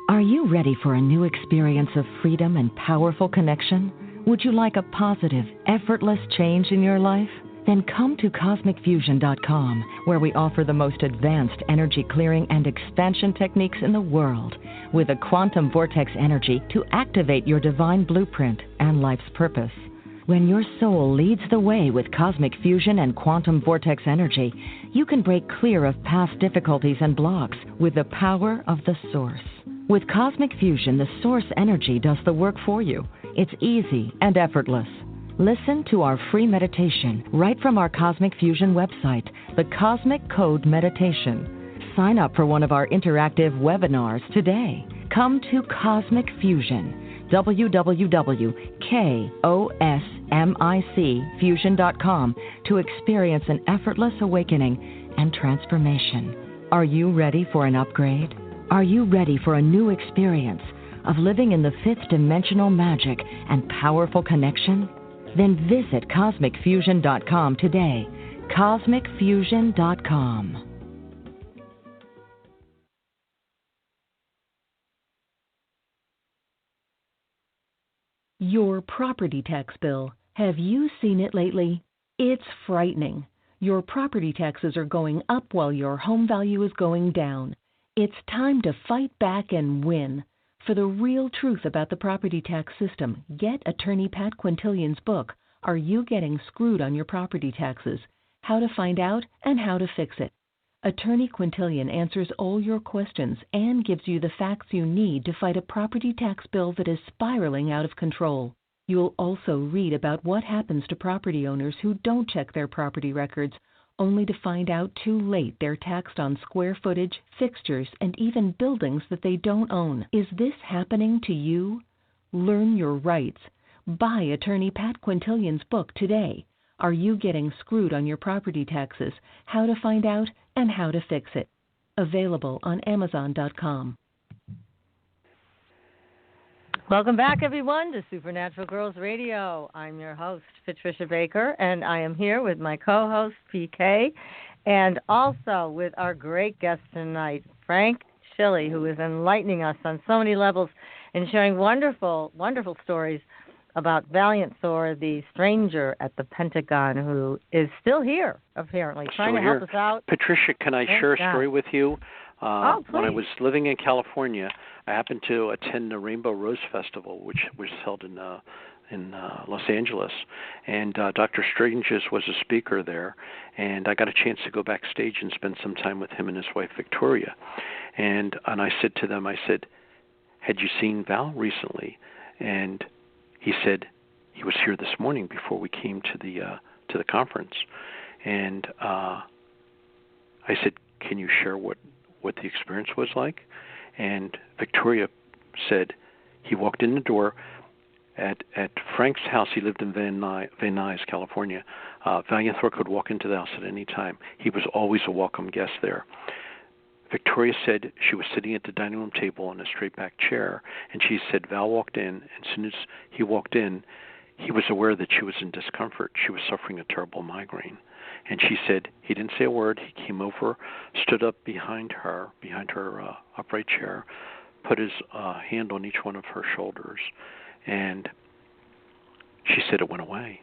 Are you ready for a new experience of freedom and powerful connection? Would you like a positive, effortless change in your life? Then come to CosmicFusion.com, where we offer the most advanced energy clearing and expansion techniques in the world, with a quantum vortex energy to activate your divine blueprint and life's purpose. When your soul leads the way with cosmic fusion and quantum vortex energy, you can break clear of past difficulties and blocks with the power of the Source. With Cosmic Fusion, the Source energy does the work for you. It's easy and effortless. Listen to our free meditation right from our Cosmic Fusion website, the Cosmic Code Meditation. Sign up for one of our interactive webinars today. Come to Cosmic Fusion, www.KOSMICfusion.com, to experience an effortless awakening and transformation. Are you ready for an upgrade? Are you ready for a new experience of living in the fifth dimensional magic and powerful connection? Then visit CosmicFusion.com today. CosmicFusion.com. Your property tax bill. Have you seen it lately? It's frightening. Your property taxes are going up while your home value is going down. It's time to fight back and win. For the real truth about the property tax system, get attorney Pat Quintilian's book, Are You Getting Screwed on Your Property Taxes? How to Find Out and How to Fix It. Attorney Quintillion answers all your questions and gives you the facts you need to fight a property tax bill that is spiraling out of control. You'll also read about what happens to property owners who don't check their property records, only to find out too late they're taxed on square footage, fixtures, and even buildings that they don't own. Is this happening to you? Learn your rights. Buy Attorney Pat Quintillion's book today. Are you getting screwed on your property taxes? How to find out and how to fix it. Available on Amazon.com. Welcome back, everyone, to Supernatural Girlz Radio. I'm your host, Patricia Baker, and I am here with my co-host, PK, and also with our great guest tonight, Frank Chille, who is enlightening us on so many levels and sharing wonderful, wonderful stories about Valiant Thor, the Stranger at the Pentagon, who is still here, apparently, trying to help us out. Patricia, can I share a story with you? Please. When I was living in California, I happened to attend the Rainbow Rose Festival, which was held in Los Angeles, and Dr. Stranges was a speaker there, and I got a chance to go backstage and spend some time with him and his wife Victoria, and I said to them, had you seen Val recently? And he said he was here this morning before we came to the conference, and I said, can you share what the experience was like? And Victoria said he walked in the door at Frank's house. He lived in Van Nuys, California. Valiant Thor could walk into the house at any time. He was always a welcome guest there. Victoria said she was sitting at the dining room table in a straight-back chair, and she said Val walked in, and as soon as he walked in, he was aware that she was in discomfort. She was suffering a terrible migraine. And she said he didn't say a word. He came over, stood up behind her upright chair, put his hand on each one of her shoulders, and she said it went away.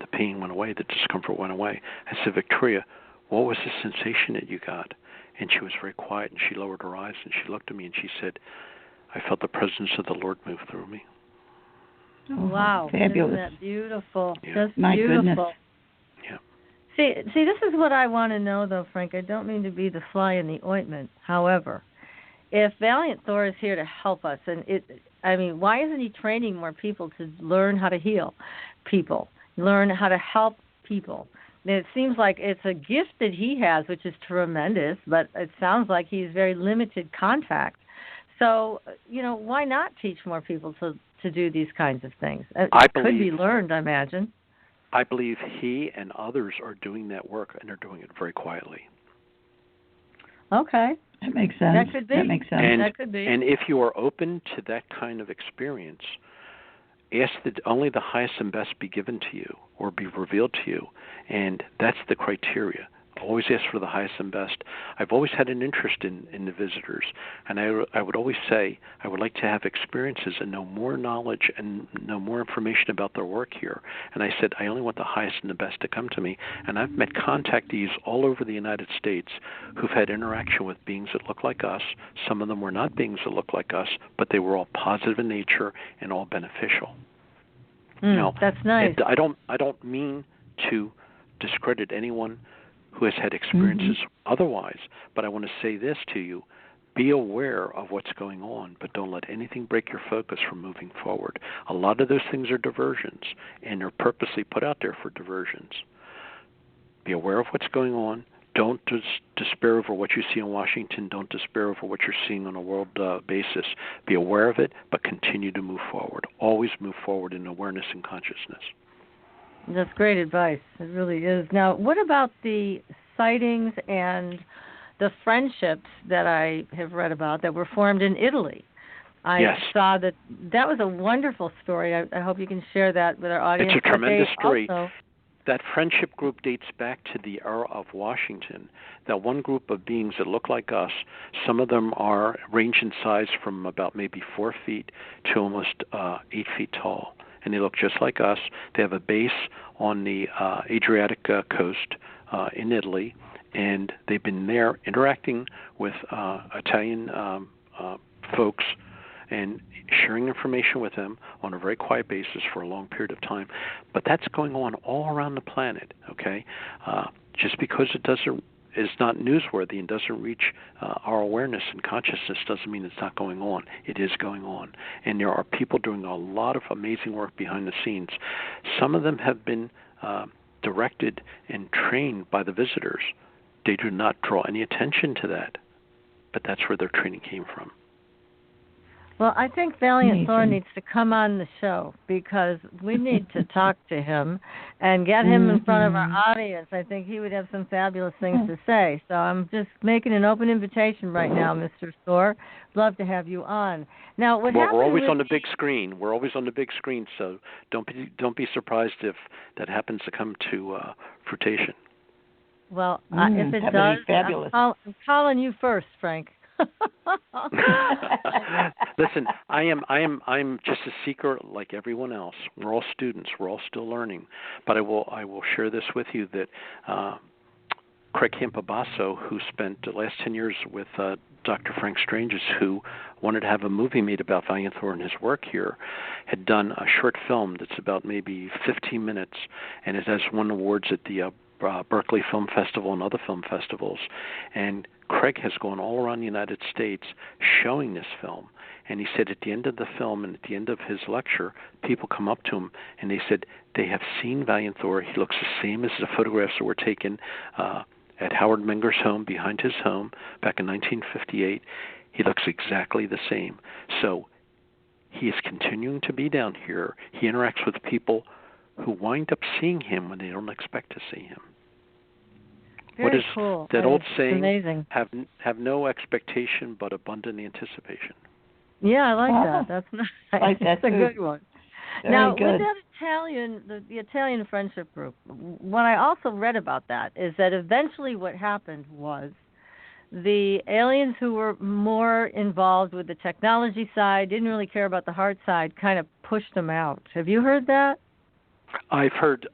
The pain went away. The discomfort went away. I said, Victoria, what was the sensation that you got? And she was very quiet, and she lowered her eyes, and she looked at me, and she said, I felt the presence of the Lord move through me. Oh, wow. Fabulous. Isn't that beautiful? Yeah. Just My beautiful. goodness. Yeah. See, this is what I want to know, though, Frank. I don't mean to be the fly in the ointment. However, if Valiant Thor is here to help us, and why isn't he training more people to learn how to heal people, learn how to help people? And it seems like it's a gift that he has, which is tremendous, but it sounds like he's very limited contact. So, why not teach more people to do these kinds of things? It could be learned, I imagine. I believe he and others are doing that work, and they're doing it very quietly. Okay. That makes sense. That could be. That makes sense. And, that could be. And if you are open to that kind of experience, ask that only the highest and best be given to you or be revealed to you, and that's the criteria. Always ask for the highest and best. I've always had an interest in the visitors, and I would always say I would like to have experiences and know more knowledge and know more information about their work here. And I said I only want the highest and the best to come to me. And I've met contactees all over the United States who've had interaction with beings that look like us. Some of them were not beings that look like us, but they were all positive in nature and all beneficial. That's nice. I don't mean to discredit anyone who has had experiences otherwise, but I want to say this to you. Be aware of what's going on, but don't let anything break your focus from moving forward. A lot of those things are diversions, and they're purposely put out there for diversions. Be aware of what's going on. Don't despair over what you see in Washington. Don't despair over what you're seeing on a world basis. Be aware of it, but continue to move forward. Always move forward in awareness and consciousness. That's great advice. It really is. Now, what about the sightings and the friendships that I have read about that were formed in Italy? I saw that was a wonderful story. I hope you can share that with our audience. It's a tremendous story. That friendship group dates back to the era of Washington. That one group of beings that look like us, some of them range in size from about maybe 4 feet to almost 8 feet tall. And they look just like us. They have a base on the Adriatic coast in Italy, and they've been there interacting with Italian folks and sharing information with them on a very quiet basis for a long period of time. But that's going on all around the planet, okay? Just because it is not newsworthy and doesn't reach our awareness and consciousness doesn't mean it's not going on. It is going on. And there are people doing a lot of amazing work behind the scenes. Some of them have been directed and trained by the visitors. They do not draw any attention to that, but that's where their training came from. Well, I think Valiant Thor needs to come on the show because we need to talk to him and get him in front of our audience. I think he would have some fabulous things to say. So I'm just making an open invitation right now, Mr. Thor. Love to have you on. Now, we're always on the big screen. We're always on the big screen, so don't be surprised if that happens to come to fruition. Well, if it does, I'm calling you first, Frank. Listen, I'm just a seeker like everyone else. We're all students. We're all still learning. But I will share this with you that Craig Campobasso, who spent the last 10 years with Dr. Frank Stranges, who wanted to have a movie made about Valiant Thor and his work here, had done a short film that's about maybe 15 minutes, and it has won awards at the Berkeley Film Festival and other film festivals. And Craig has gone all around the United States showing this film. And he said at the end of the film and at the end of his lecture, people come up to him and they said they have seen Valiant Thor. He looks the same as the photographs that were taken at Howard Menger's home, behind his home, back in 1958. He looks exactly the same. So he is continuing to be down here. He interacts with people who wind up seeing him when they don't expect to see him. Very what is cool. that old saying? Amazing. Have no expectation but abundant anticipation. Yeah, I like that. That's nice. That's a good one. Very now, good. with that Italian, the Italian friendship group, what I also read about that is that eventually what happened was the aliens who were more involved with the technology side, didn't really care about the hard side, kind of pushed them out. Have you heard that? I've heard,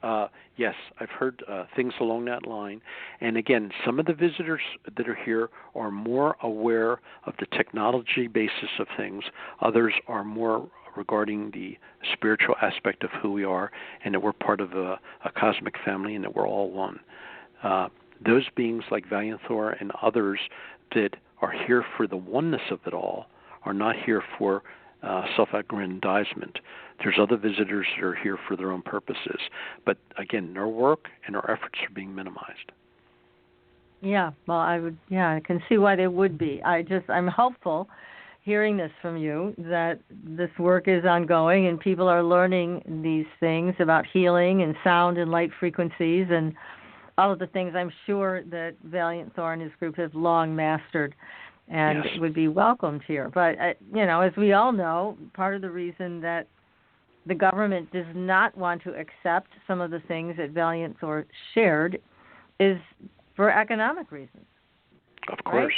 yes, I've heard things along that line. And again, some of the visitors that are here are more aware of the technology basis of things. Others are more regarding the spiritual aspect of who we are and that we're part of a cosmic family and that we're all one. Those beings like Valiant Thor and others that are here for the oneness of it all are not here for self-aggrandizement. There's other visitors that are here for their own purposes. But again, their work and our efforts are being minimized. Yeah, well, I can see why they would be. I'm hopeful hearing this from you that this work is ongoing and people are learning these things about healing and sound and light frequencies and all of the things I'm sure that Valiant Thor and his group have long mastered and would be welcomed here. But, as we all know, part of the reason that the government does not want to accept some of the things that Valiant Thor shared is for economic reasons. Of course,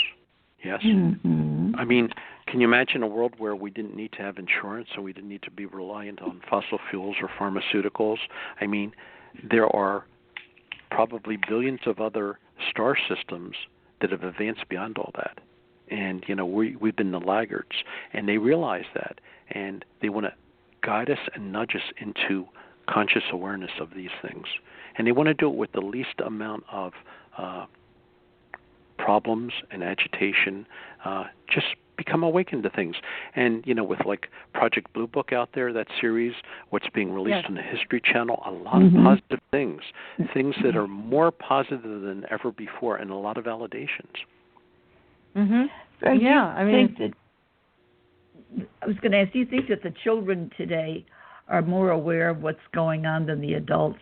right? Yes. Mm-hmm. I mean, can you imagine a world where we didn't need to have insurance and we didn't need to be reliant on fossil fuels or pharmaceuticals? I mean, there are probably billions of other star systems that have advanced beyond all that. And, we've been the laggards. And they realize that. And they want to guide us and nudge us into conscious awareness of these things. And they want to do it with the least amount of problems and agitation. Just become awakened to things. And, with like Project Blue Book out there, that series, what's being released on the History Channel, a lot of positive things that are more positive than ever before, and a lot of validations. So I was going to ask, do you think that the children today are more aware of what's going on than the adults?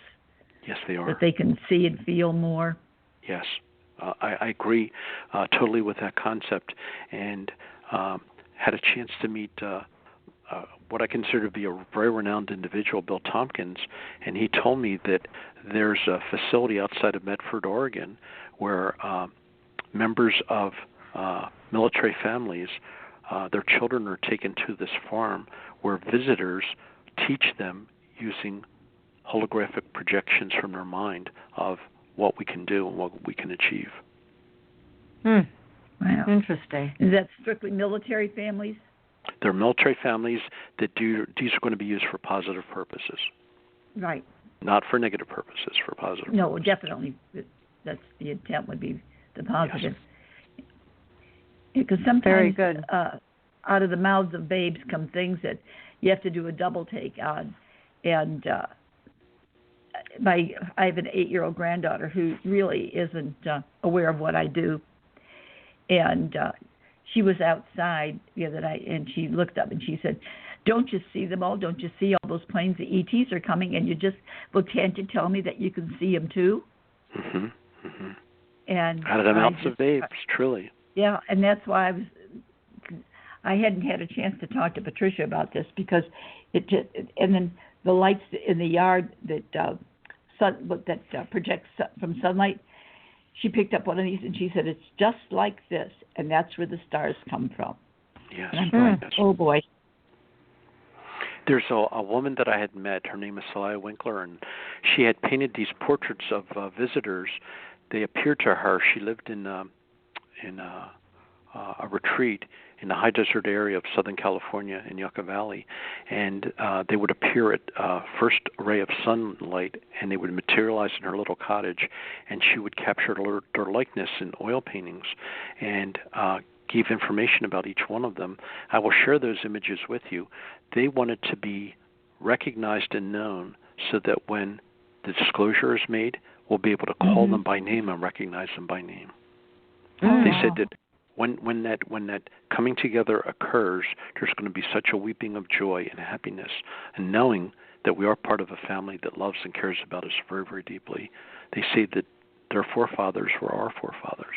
Yes, they are. That they can see and feel more? Yes. I agree totally with that concept, and had a chance to meet what I consider to be a very renowned individual, Bill Tompkins, and he told me that there's a facility outside of Medford, Oregon, where members of military families, their children are taken to this farm where visitors teach them using holographic projections from their mind of what we can do and what we can achieve. Wow. Interesting. Is that strictly military families? They're military families that these are going to be used for positive purposes. Right. Not for negative purposes, for positive purposes. Definitely. That's the intent would be the positive. Because sometimes very good. Out of the mouths of babes come things that you have to do a double take on. And I have an 8-year-old granddaughter who really isn't aware of what I do. And she was outside the other night, and she looked up and she said, "Don't you see them all? Don't you see all those planes? The ETs are coming, and well, can't you tell me that you can see them too?" Mm-hmm. Mm-hmm. And out of the mouths of babes, truly. Yeah, and that's why I hadn't had a chance to talk to Patricia about this, because and then the lights in the yard that projects from sunlight. She picked up one of these and she said, "It's just like this, and that's where the stars come from." Yes. And I'm going, oh boy. There's a woman that I had met. Her name is Celia Winkler, and she had painted these portraits of visitors. They appeared to her. She lived in a retreat in the high desert area of Southern California in Yucca Valley, and they would appear at first ray of sunlight, and they would materialize in her little cottage, and she would capture their likeness in oil paintings and give information about each one of them. I will share those images with you. They wanted to be recognized and known so that when the disclosure is made, we'll be able to call them by name and recognize them by name. They said that when that coming together occurs, there's going to be such a weeping of joy and happiness, and knowing that we are part of a family that loves and cares about us very, very deeply. They say that their forefathers were our forefathers.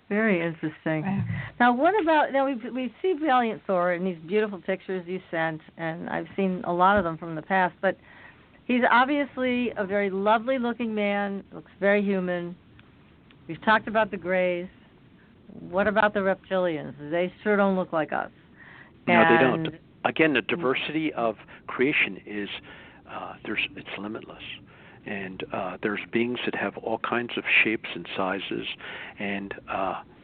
Very interesting. Now, what about, we see Valiant Thor in these beautiful pictures you sent, and I've seen a lot of them from the past, but he's obviously a very lovely-looking man, looks very human. We've talked about the Greys. What about the reptilians? They sure don't look like us. No, they don't. Again, the diversity of creation is, it's limitless. And there's beings that have all kinds of shapes and sizes. And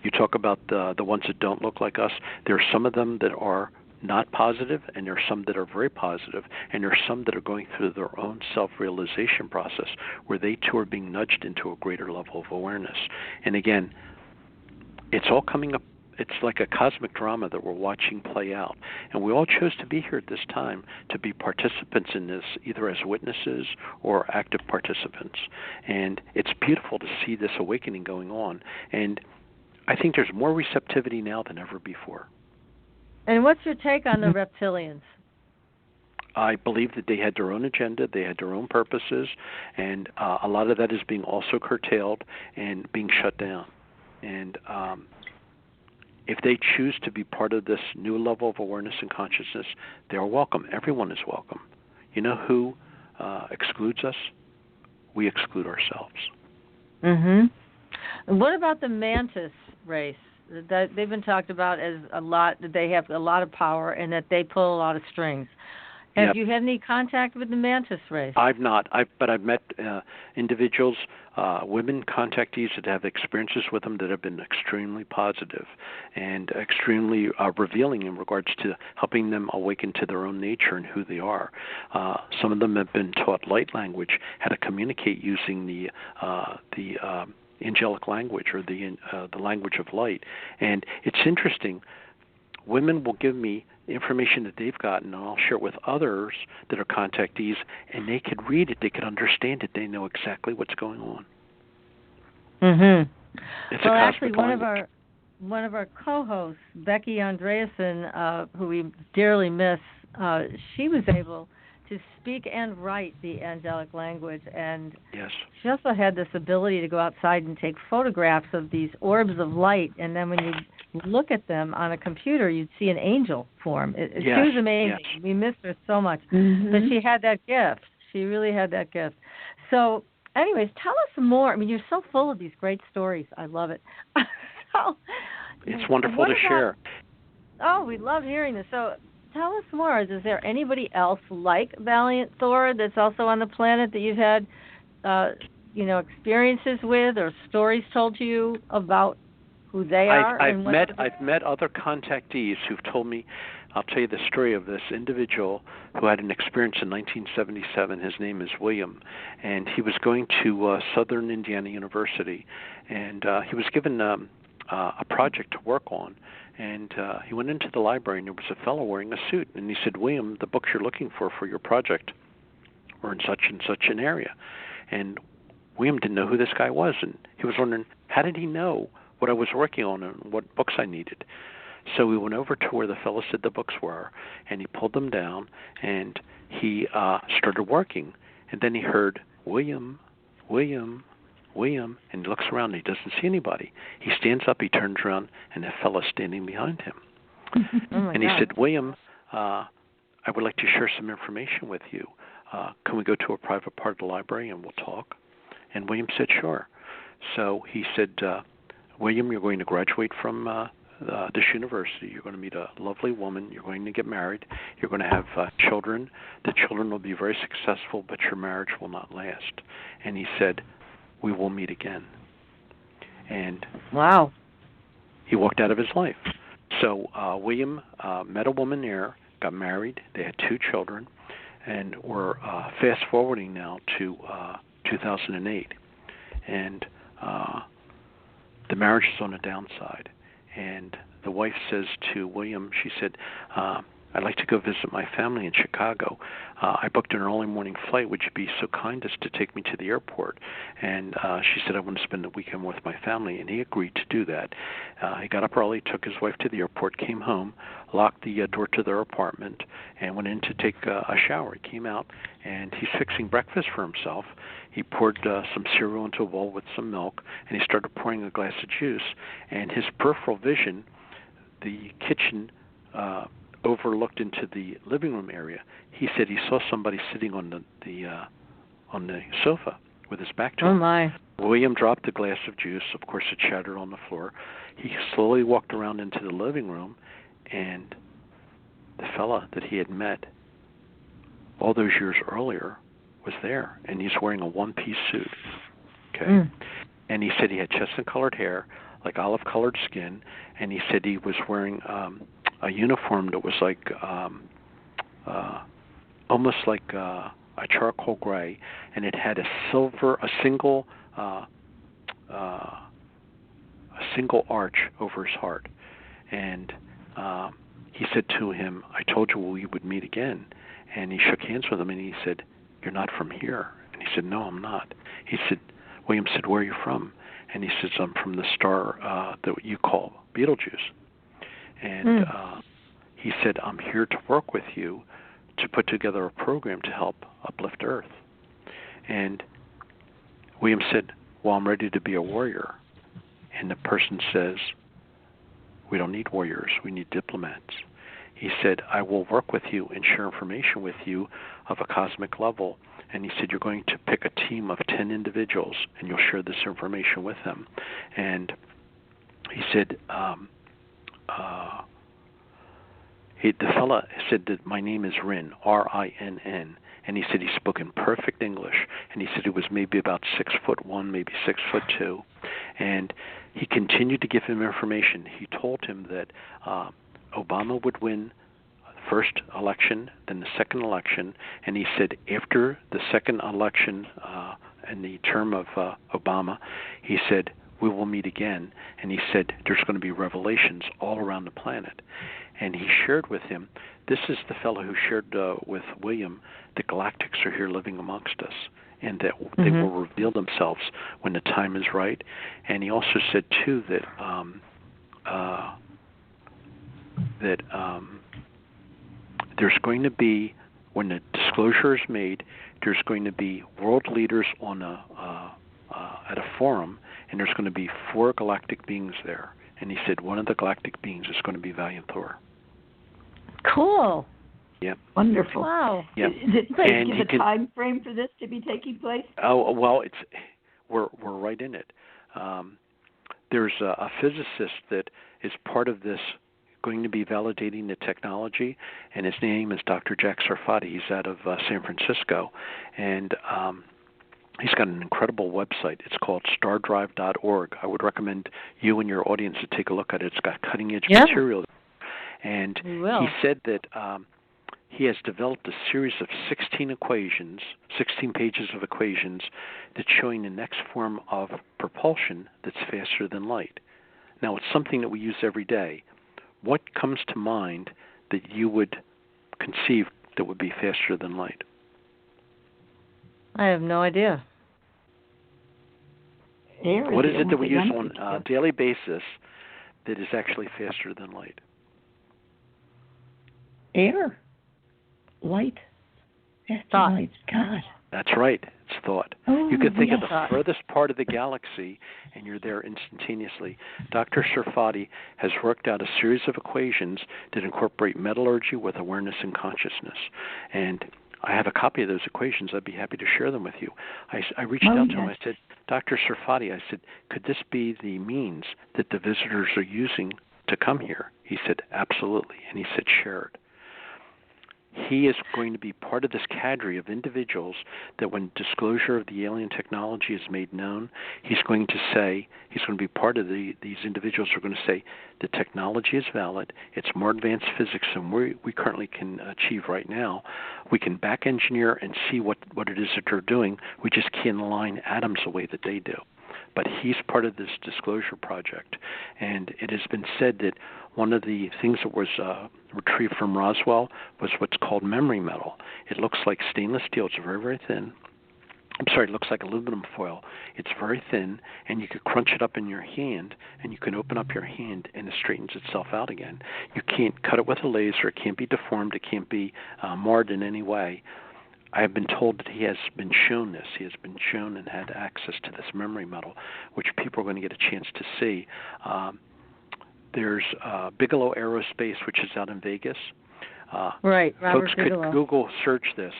you talk about the ones that don't look like us. There are some of them that are not positive, and there are some that are very positive, and there are some that are going through their own self-realization process where they too are being nudged into a greater level of awareness. And again, it's all coming up. It's like a cosmic drama that we're watching play out. And we all chose to be here at this time to be participants in this, either as witnesses or active participants. And it's beautiful to see this awakening going on. And I think there's more receptivity now than ever before. And what's your take on the reptilians? I believe that they had their own agenda, they had their own purposes, and a lot of that is being also curtailed and being shut down. And if they choose to be part of this new level of awareness and consciousness, they are welcome. Everyone is welcome. You know who excludes us? We exclude ourselves. And what about the mantis race? That they've been talked about as a lot, that they have a lot of power and that they pull a lot of strings. Have you had any contact with the mantis race? I've not, but I've met individuals, women contactees that have experiences with them that have been extremely positive and extremely revealing in regards to helping them awaken to their own nature and who they are. Some of them have been taught light language, how to communicate using the angelic language or the language of light. And it's interesting. Women will give me information that they've gotten, and I'll share it with others that are contactees, and they could read it, they could understand it, they know exactly what's going on. It's well, actually, one of our co-hosts, Becky Andreasen, who we dearly miss, she was able to speak and write the angelic language, and she also had this ability to go outside and take photographs of these orbs of light, and then when you look at them on a computer, you'd see an angel form. She was amazing. We missed her so much, but she had that gift. She really had that gift. So, anyways, tell us more. I mean, you're so full of these great stories. I love it. It's wonderful to share. Oh, we love hearing this. So, tell us more. Is there anybody else like Valiant Thor that's also on the planet that you've had, experiences with or stories told to you about who they are? I've met other contactees who've told me I'll tell you the story of this individual who had an experience in 1977. His name is William, and he was going to Southern Indiana University, and he was given a project to work on. And he went into the library, and there was a fellow wearing a suit, and he said, "William, the books you're looking for your project were in such and such an area." And William didn't know who this guy was, and he was wondering, how did he know what I was working on and what books I needed? So we went over to where the fellow said the books were, and he pulled them down, and he started working. And then he heard, "William, William, William," and he looks around and he doesn't see anybody. He stands up, he turns around, and the fellow's standing behind him. And he said, "William, I would like to share some information with you. Can we go to a private part of the library and we'll talk?" And William said, "Sure." So he said, "William, you're going to graduate from this university. You're going to meet a lovely woman. You're going to get married. You're going to have children. The children will be very successful, but your marriage will not last." And he said, "We will meet again." And wow, he walked out of his life. So William met a woman there, got married. They had 2 children, and we're fast forwarding now to 2008, and the marriage is on the downside. And the wife says to William, she said, "I'd like to go visit my family in Chicago. I booked an early morning flight. Would you be so kind as to take me to the airport?" And she said, "I want to spend the weekend with my family." And he agreed to do that. He got up early, took his wife to the airport, came home, locked the door to their apartment, and went in to take a shower. He came out, and he's fixing breakfast for himself. He poured some cereal into a bowl with some milk, and he started pouring a glass of juice. And his peripheral vision, the kitchen overlooked into the living room area. He said he saw somebody sitting on the sofa with his back to him. Oh my! William dropped the glass of juice. Of course, it shattered on the floor. He slowly walked around into the living room, and the fella that he had met all those years earlier was there, and he's wearing a one-piece suit. Okay, and he said he had chestnut-colored hair, like olive-colored skin, and he said he was wearing a uniform that was like almost like a charcoal gray, and it had a single arch over his heart. And he said to him, "I told you we would meet again." And he shook hands with him, and he said, "You're not from here." And he said, "No, I'm not." He said, William said, "Where are you from?" And he says, "I'm from the star that you call Betelgeuse." And he said, "I'm here to work with you to put together a program to help uplift Earth." And William said, "Well, I'm ready to be a warrior." And the person says, "We don't need warriors, we need diplomats." He said, "I will work with you and share information with you of a cosmic level." And he said, "You're going to pick a team of 10 individuals, and you'll share this information with them." And he said, the fella said that my name is Rinn, R-I-N-N. And he said he spoke in perfect English. And he said he was maybe about 6'1", maybe 6'2". And he continued to give him information. He told him that Obama would win the first election, then the second election. And he said after the second election in the term of Obama, he said, "We will meet again." And he said there's going to be revelations all around the planet. And he shared with him, this is the fellow who shared with William, the galactics are here living amongst us, and that they will reveal themselves when the time is right. And he also said, too, that there's going to be, when the disclosure is made, there's going to be world leaders on at a forum, and there's going to be 4 galactic beings there. And he said one of the galactic beings is going to be Valiant Thor. Cool. Yep. Wonderful. Wow. Yep. Did he give a time frame for this to be taking place? Oh, well, we're right in it. There's a physicist that is part of this, going to be validating the technology, and his name is Dr. Jack Sarfati. He's out of San Francisco, and he's got an incredible website. It's called stardrive.org. I would recommend you and your audience to take a look at it. It's got cutting-edge material. And he said that he has developed a series of 16 pages of equations that's showing the next form of propulsion that's faster than light. Now, it's something that we use every day. What comes to mind that you would conceive that would be faster than light? I have no idea. What is it that we use on a daily basis that is actually faster than light? Air. Light. Thought. Light. God. That's right. It's thought. Oh, you could think of the furthest part of the galaxy, and you're there instantaneously. Dr. Sarfati has worked out a series of equations that incorporate metallurgy with awareness and consciousness. And I have a copy of those equations. I'd be happy to share them with you. I reached out to him. I said, Dr. Sarfati, I said, could this be the means that the visitors are using to come here? He said, absolutely. And he said, share it. He is going to be part of this cadre of individuals that when disclosure of the alien technology is made known, he's going to be part of these individuals who are going to say the technology is valid, it's more advanced physics than we currently can achieve right now. We can back engineer and see what it is that they're doing. We just can't align atoms the way that they do. But he's part of this disclosure project. And it has been said that one of the things that was retrieved from Roswell was what's called memory metal. It looks like stainless steel. It's very, very thin. It looks like aluminum foil. It's very thin, and you could crunch it up in your hand, and you can open up your hand, and it straightens itself out again. You can't cut it with a laser. It can't be deformed. It can't be marred in any way. I have been told that he has been shown this. He has been shown and had access to this memory metal, which people are going to get a chance to see. There's Bigelow Aerospace, which is out in Vegas. Right, Robert folks Bigelow. Could Google search this,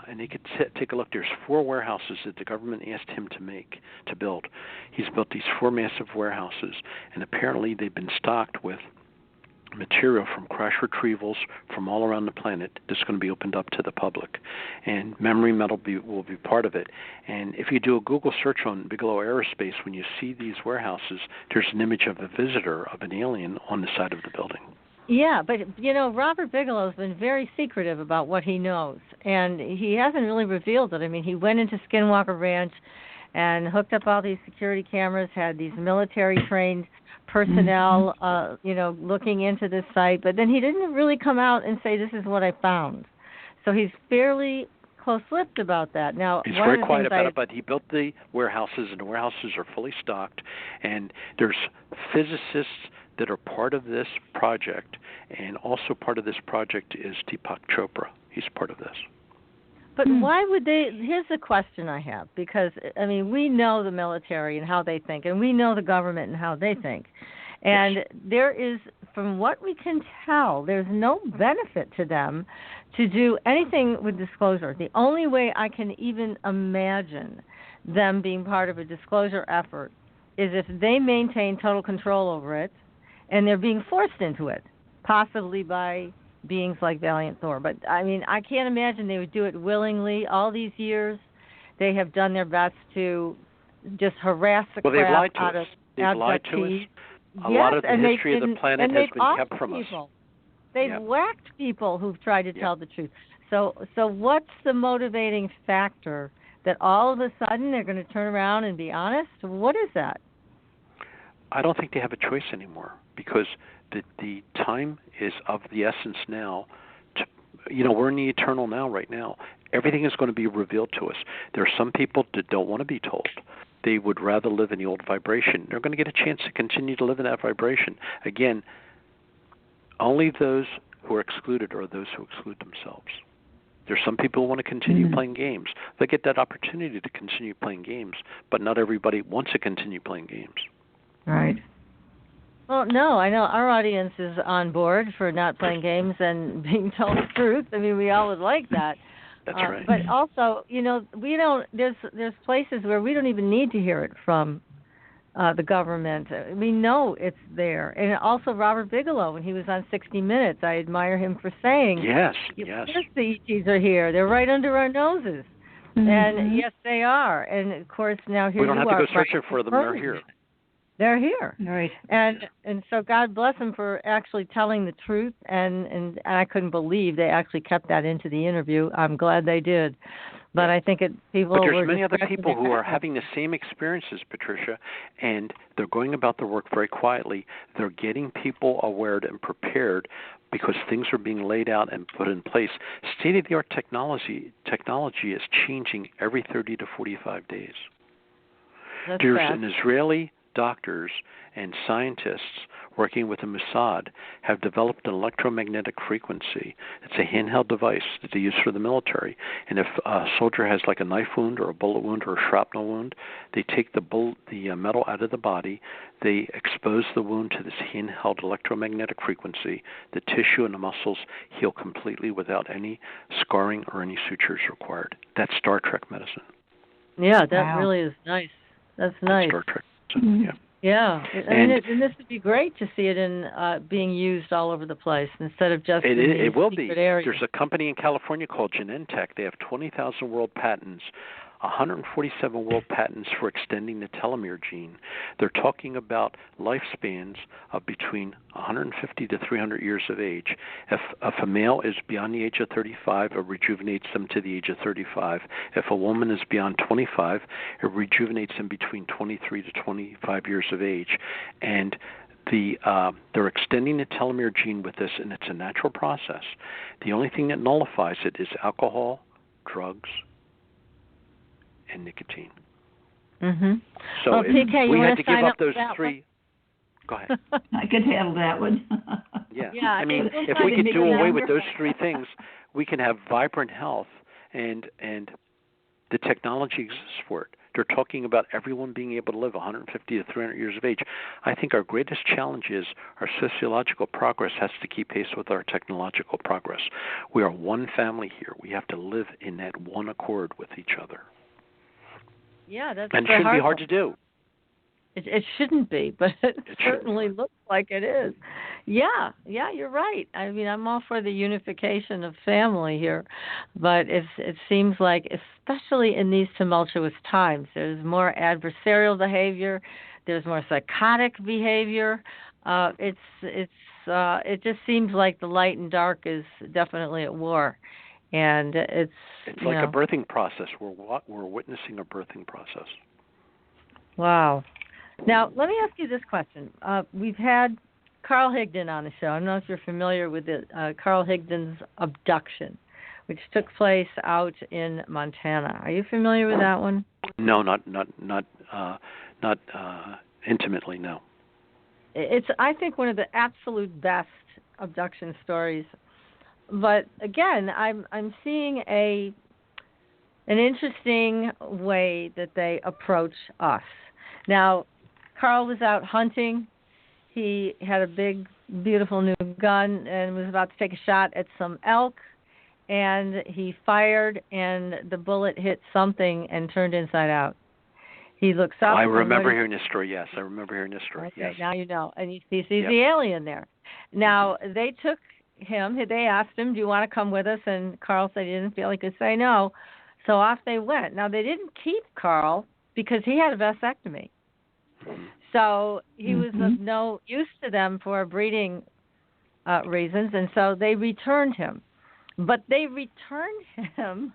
and they could take a look. There's 4 warehouses that the government asked him to build. He's built these 4 massive warehouses, and apparently they've been stocked with material from crash retrievals from all around the planet that's going to be opened up to the public. And memory metal will be part of it. And if you do a Google search on Bigelow Aerospace, when you see these warehouses, there's an image of a visitor, of an alien, on the side of the building. Yeah, but, Robert Bigelow's been very secretive about what he knows, and he hasn't really revealed it. I mean, he went into Skinwalker Ranch and hooked up all these security cameras, had these military-trained personnel, looking into this site, but then he didn't really come out and say, this is what I found. So he's fairly close-lipped about that. Now, he's very quiet about it, but he built the warehouses, and the warehouses are fully stocked, and there's physicists that are part of this project, and also part of this project is Deepak Chopra. He's part of this. But why would they? Here's the question I have, because, we know the military and how they think, and we know the government and how they think. And there is, from what we can tell, there's no benefit to them to do anything with disclosure. The only way I can even imagine them being part of a disclosure effort is if they maintain total control over it, and they're being forced into it, possibly by beings like Valiant Thor. But, I can't imagine they would do it willingly. All these years, they have done their best to just harass the crap out of abductees. They've lied to us. A lot of the history of the planet has been kept from us. They've whacked people who've tried to tell the truth. So what's the motivating factor that all of a sudden they're going to turn around and be honest? What is that? I don't think they have a choice anymore, because the time is of the essence now. We're in the eternal now right now. Everything is going to be revealed to us. There are some people that don't want to be told. They would rather live in the old vibration. They're going to get a chance to continue to live in that vibration. Again, only those who are excluded are those who exclude themselves. There's some people who want to continue playing games. They get that opportunity to continue playing games, but not everybody wants to continue playing games. Right. Well, no, I know our audience is on board for not playing games and being told the truth. We all would like that. That's right. But also, we don't. There's places where we don't even need to hear it from the government. We know it's there. And also Robert Bigelow, when he was on 60 Minutes, I admire him for saying, yes, yes, the ETs are here. They're right under our noses. And yes, they are. And of course, now here we don't you have are. To go searching for them. They're here. They're here. Right. And so God bless them for actually telling the truth, and I couldn't believe they actually kept that into the interview. I'm glad they did. But I think people. But there's many other people who are having the same experiences, Patricia, and they're going about their work very quietly. They're getting people aware and prepared because things are being laid out and put in place. State-of-the-art technology is changing every 30 to 45 days. There's an Israeli doctors and scientists working with the Mossad have developed an electromagnetic frequency. It's a handheld device that they use for the military. And if a soldier has like a knife wound or a bullet wound or a shrapnel wound, they take the metal out of the body, they expose the wound to this handheld electromagnetic frequency. The tissue and the muscles heal completely without any scarring or any sutures required. That's Star Trek medicine. Yeah, that really is nice. That's nice. Star Trek medicine, yeah. Yeah, and this would be great to see it in being used all over the place instead of just in these it will be. areas. There's a company in California called Genentech. They have 20,000 world patents, 147 world patents for extending the telomere gene. They're talking about lifespans of between 150 to 300 years of age. If a male is beyond the age of 35, it rejuvenates them to the age of 35. If a woman is beyond 25, it rejuvenates them between 23 to 25 years of age. And they're extending the telomere gene with this, and it's a natural process. The only thing that nullifies it is alcohol, drugs, and nicotine. Mm-hmm. So well, if PK, we had to give up those three. Go ahead. I could handle that one. Yeah. I mean, if we could do away with those three things, we can have vibrant health, and the technology exists for it. They're talking about everyone being able to live 150 to 300 years of age. I think our greatest challenge is our sociological progress has to keep pace with our technological progress. We are one family here. We have to live in that one accord with each other. Yeah, that's and it shouldn't be hard to do. It shouldn't be, but it certainly looks like it is. Yeah, you're right. I mean, I'm all for the unification of family here, but it seems like, especially in these tumultuous times, there's more adversarial behavior, there's more psychotic behavior. It just seems like the light and dark is definitely at war, and it's like a birthing process. We're witnessing a birthing process. Wow. Now, let me ask you this question. We've had Carl Higdon on the show. I don't know if you're familiar with it. Carl Higdon's abduction, which took place out in Montana. Are you familiar with that one? No, not intimately. No. It's, I think, one of the absolute best abduction stories. But again, I'm seeing an interesting way that they approach us. Now, Carl was out hunting. He had a big, beautiful new gun and was about to take a shot at some elk. And he fired, and the bullet hit something and turned inside out. He looks up. I remember hearing this story, yes. I remember hearing this story, okay, yes. Now you know. And he sees the alien there. Now, they took him. They asked him, do you want to come with us? And Carl said he didn't feel he could say no. So off they went. Now, they didn't keep Carl because he had a vasectomy. So he was of no use to them for breeding reasons, and so they returned him. But they returned him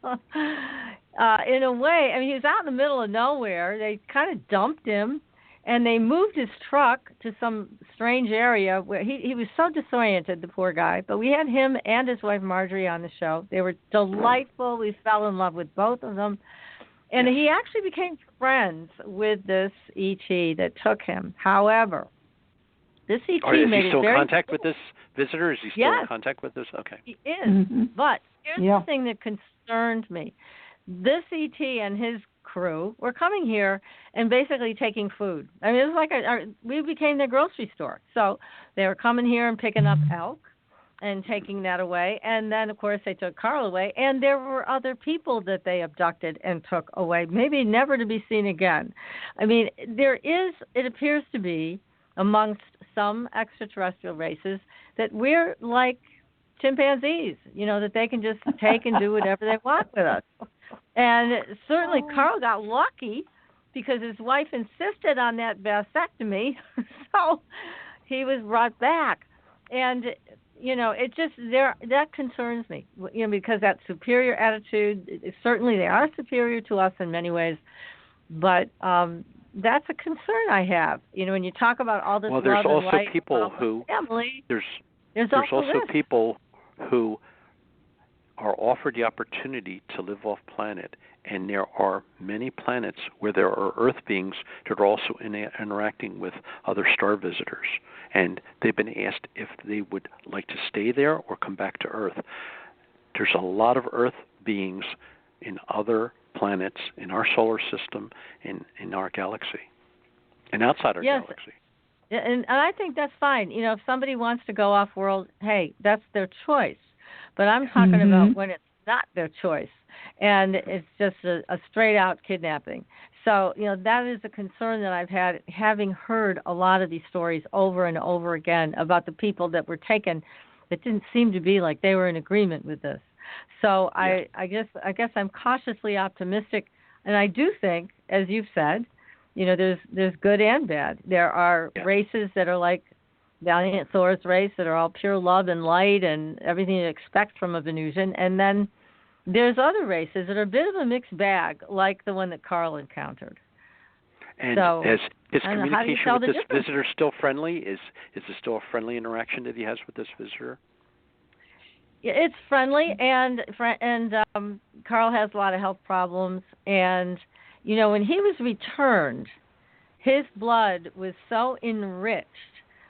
in a way. I mean, he was out in the middle of nowhere. They kind of dumped him, and they moved his truck to some strange area where he was so disoriented, the poor guy. But we had him and his wife Marjorie on the show. They were delightful. We fell in love with both of them. And he actually became friends with this ET that took him. However, this ET made it very... Is he still in contact with this visitor? Is he still in contact with this? Okay. He is. But here's the thing that concerned me. This ET and his crew were coming here and basically taking food. I mean, it was like we became their grocery store. So they were coming here and picking up elk and taking that away. And then, of course, they took Carl away. And there were other people that they abducted and took away, maybe never to be seen again. I mean, it appears to be, amongst some extraterrestrial races, that we're like chimpanzees, that they can just take and do whatever they want with us. And certainly Carl got lucky because his wife insisted on that vasectomy, so he was brought back. And, it just, that concerns me, because that superior attitude, certainly they are superior to us in many ways, but that's a concern I have. When you talk about all this love and light, there's also people who are offered the opportunity to live off planet, and there are many planets where there are Earth beings that are also interacting with other star visitors, and they've been asked if they would like to stay there or come back to Earth. There's a lot of Earth beings in other planets in our solar system, in our galaxy, and outside our galaxy. And I think that's fine. If somebody wants to go off-world, hey, that's their choice. But I'm talking about when it's not their choice, and it's just a straight-out kidnapping. So, that is a concern that I've had, having heard a lot of these stories over and over again about the people that were taken that didn't seem to be like they were in agreement with this. So I guess I'm cautiously optimistic, and I do think, as you've said, there's good and bad. There are races that are like Valiant Thor's race that are all pure love and light and everything you expect from a Venusian, and then there's other races that are a bit of a mixed bag, like the one that Carl encountered. And is communication with this visitor still friendly? Is it still a friendly interaction that he has with this visitor? It's friendly, and Carl has a lot of health problems. And, when he was returned, his blood was so enriched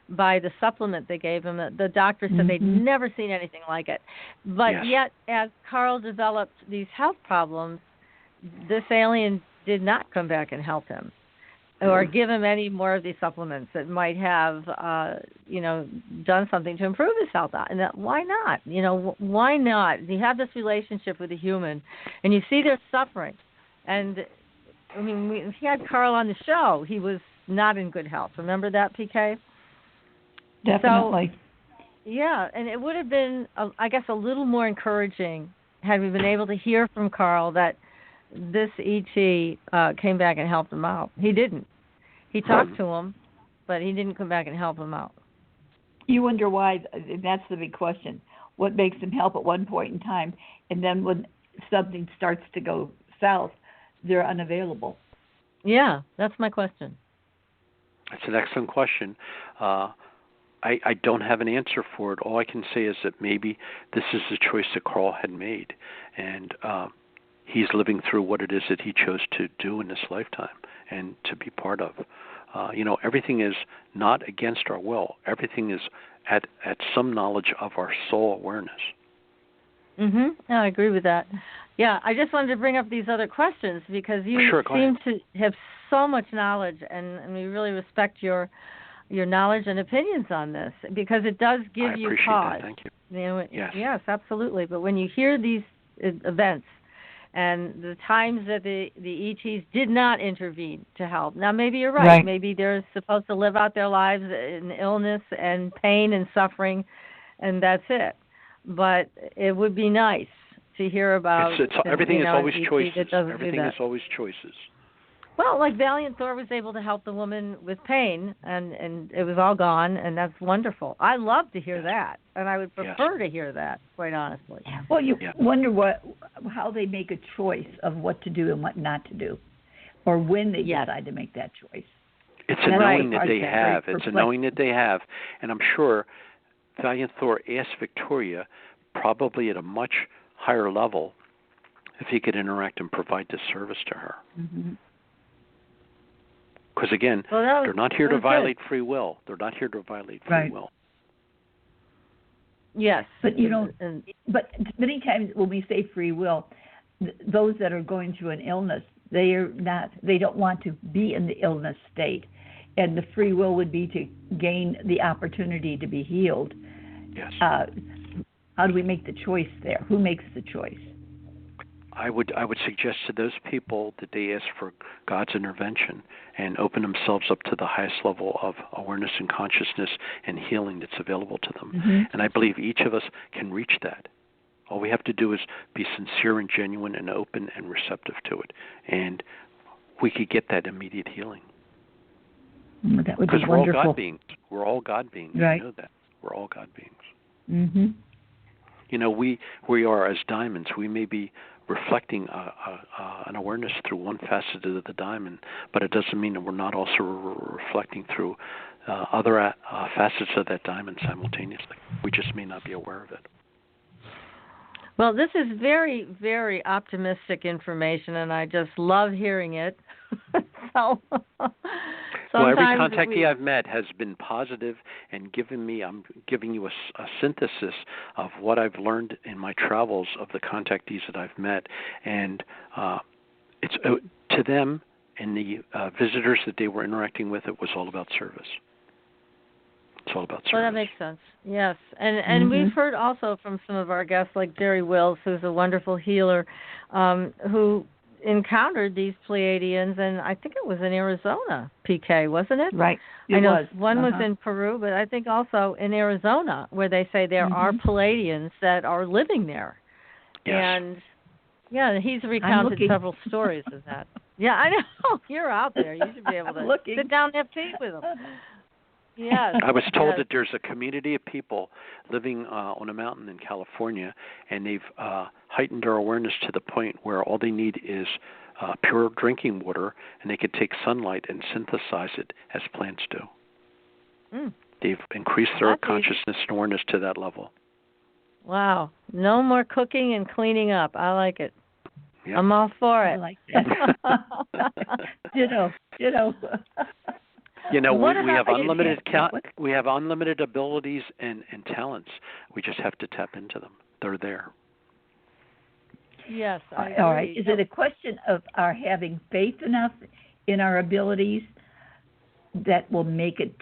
by the supplement they gave him. The doctor said they'd never seen anything like it. But yet, as Carl developed these health problems, this alien did not come back and help him or give him any more of these supplements that might have, done something to improve his health. And why not? Why not? You have this relationship with a human, and you see their suffering. And, we had Carl on the show. He was not in good health. Remember that, PK? Definitely. So, and it would have been, I guess, a little more encouraging had we been able to hear from Carl that this ET came back and helped him out. He didn't. He talked to him, but he didn't come back and help him out. You wonder why. That's the big question. What makes him help at one point in time, and then when something starts to go south, they're unavailable? Yeah, that's my question. That's an excellent question. I don't have an answer for it. All I can say is that maybe this is the choice that Carl had made, and he's living through what it is that he chose to do in this lifetime and to be part of. Everything is not against our will. Everything is at some knowledge of our soul awareness. No, I agree with that. Yeah, I just wanted to bring up these other questions because you seem to have so much knowledge, and we really respect your knowledge and opinions on this, because it does give you pause. That. Thank you. Yes, absolutely. But when you hear these events and the times that the ETs did not intervene to help, now maybe you're right. Maybe they're supposed to live out their lives in illness and pain and suffering, and that's it. But it would be nice to hear about. Everything is always choices. Everything is always choices. Well, like Valiant Thor was able to help the woman with pain, and it was all gone, and that's wonderful. I love to hear that, and I would prefer to hear that, quite honestly. Well, you wonder how they make a choice of what to do and what not to do, or when they decide to make that choice. It's a knowing that they have. It's a knowing that they have, and I'm sure Valiant Thor asked Victoria, probably at a much higher level, if he could interact and provide this service to her. Because again, they're not here to violate free will. They're not here to violate free will. Yes, but but many times when we say free will, those that are going through an illness, they don't want to be in the illness state, and the free will would be to gain the opportunity to be healed. Yes. How do we make the choice there? Who makes the choice? I would suggest to those people that they ask for God's intervention and open themselves up to the highest level of awareness and consciousness and healing that's available to them. And I believe each of us can reach that. All we have to do is be sincere and genuine and open and receptive to it. And we could get that immediate healing. That would be wonderful. Because we're all God beings. We're all God beings. Right. You know that. We're all God beings. Mm-hmm. You know, we are as diamonds. We may be reflecting an awareness through one facet of the diamond, but it doesn't mean that we're not also reflecting through other facets of that diamond simultaneously. We just may not be aware of it. Well, this is very, very optimistic information, and I just love hearing it. So, well, every contactee I've met has been positive and I'm giving you a synthesis of what I've learned in my travels of the contactees that I've met, and it's to them and the visitors that they were interacting with, it was all about service. It's all about service. Well, that makes sense. Yes, and we've heard also from some of our guests, like Jerry Wills, who's a wonderful healer, who encountered these Pleiadians, and I think it was in Arizona, PK, wasn't it? Right. I know one was in Peru, but I think also in Arizona, where they say there are Pleiadians that are living there. Yes. And yeah, he's recounted several stories of that. Yeah, I know. You're out there. You should be able to sit down and have tea with them. Yes. I was told that there's a community of people living on a mountain in California, and they've heightened their awareness to the point where all they need is pure drinking water, and they can take sunlight and synthesize it as plants do. Mm. They've increased their consciousness and awareness to that level. Wow. No more cooking and cleaning up. I like it. Yep. I'm all for it. I like that. Ditto. You know, we have unlimited we have unlimited abilities and talents. We just have to tap into them. They're there. Yes, I agree. All right. Is it a question of our having faith enough in our abilities that will make it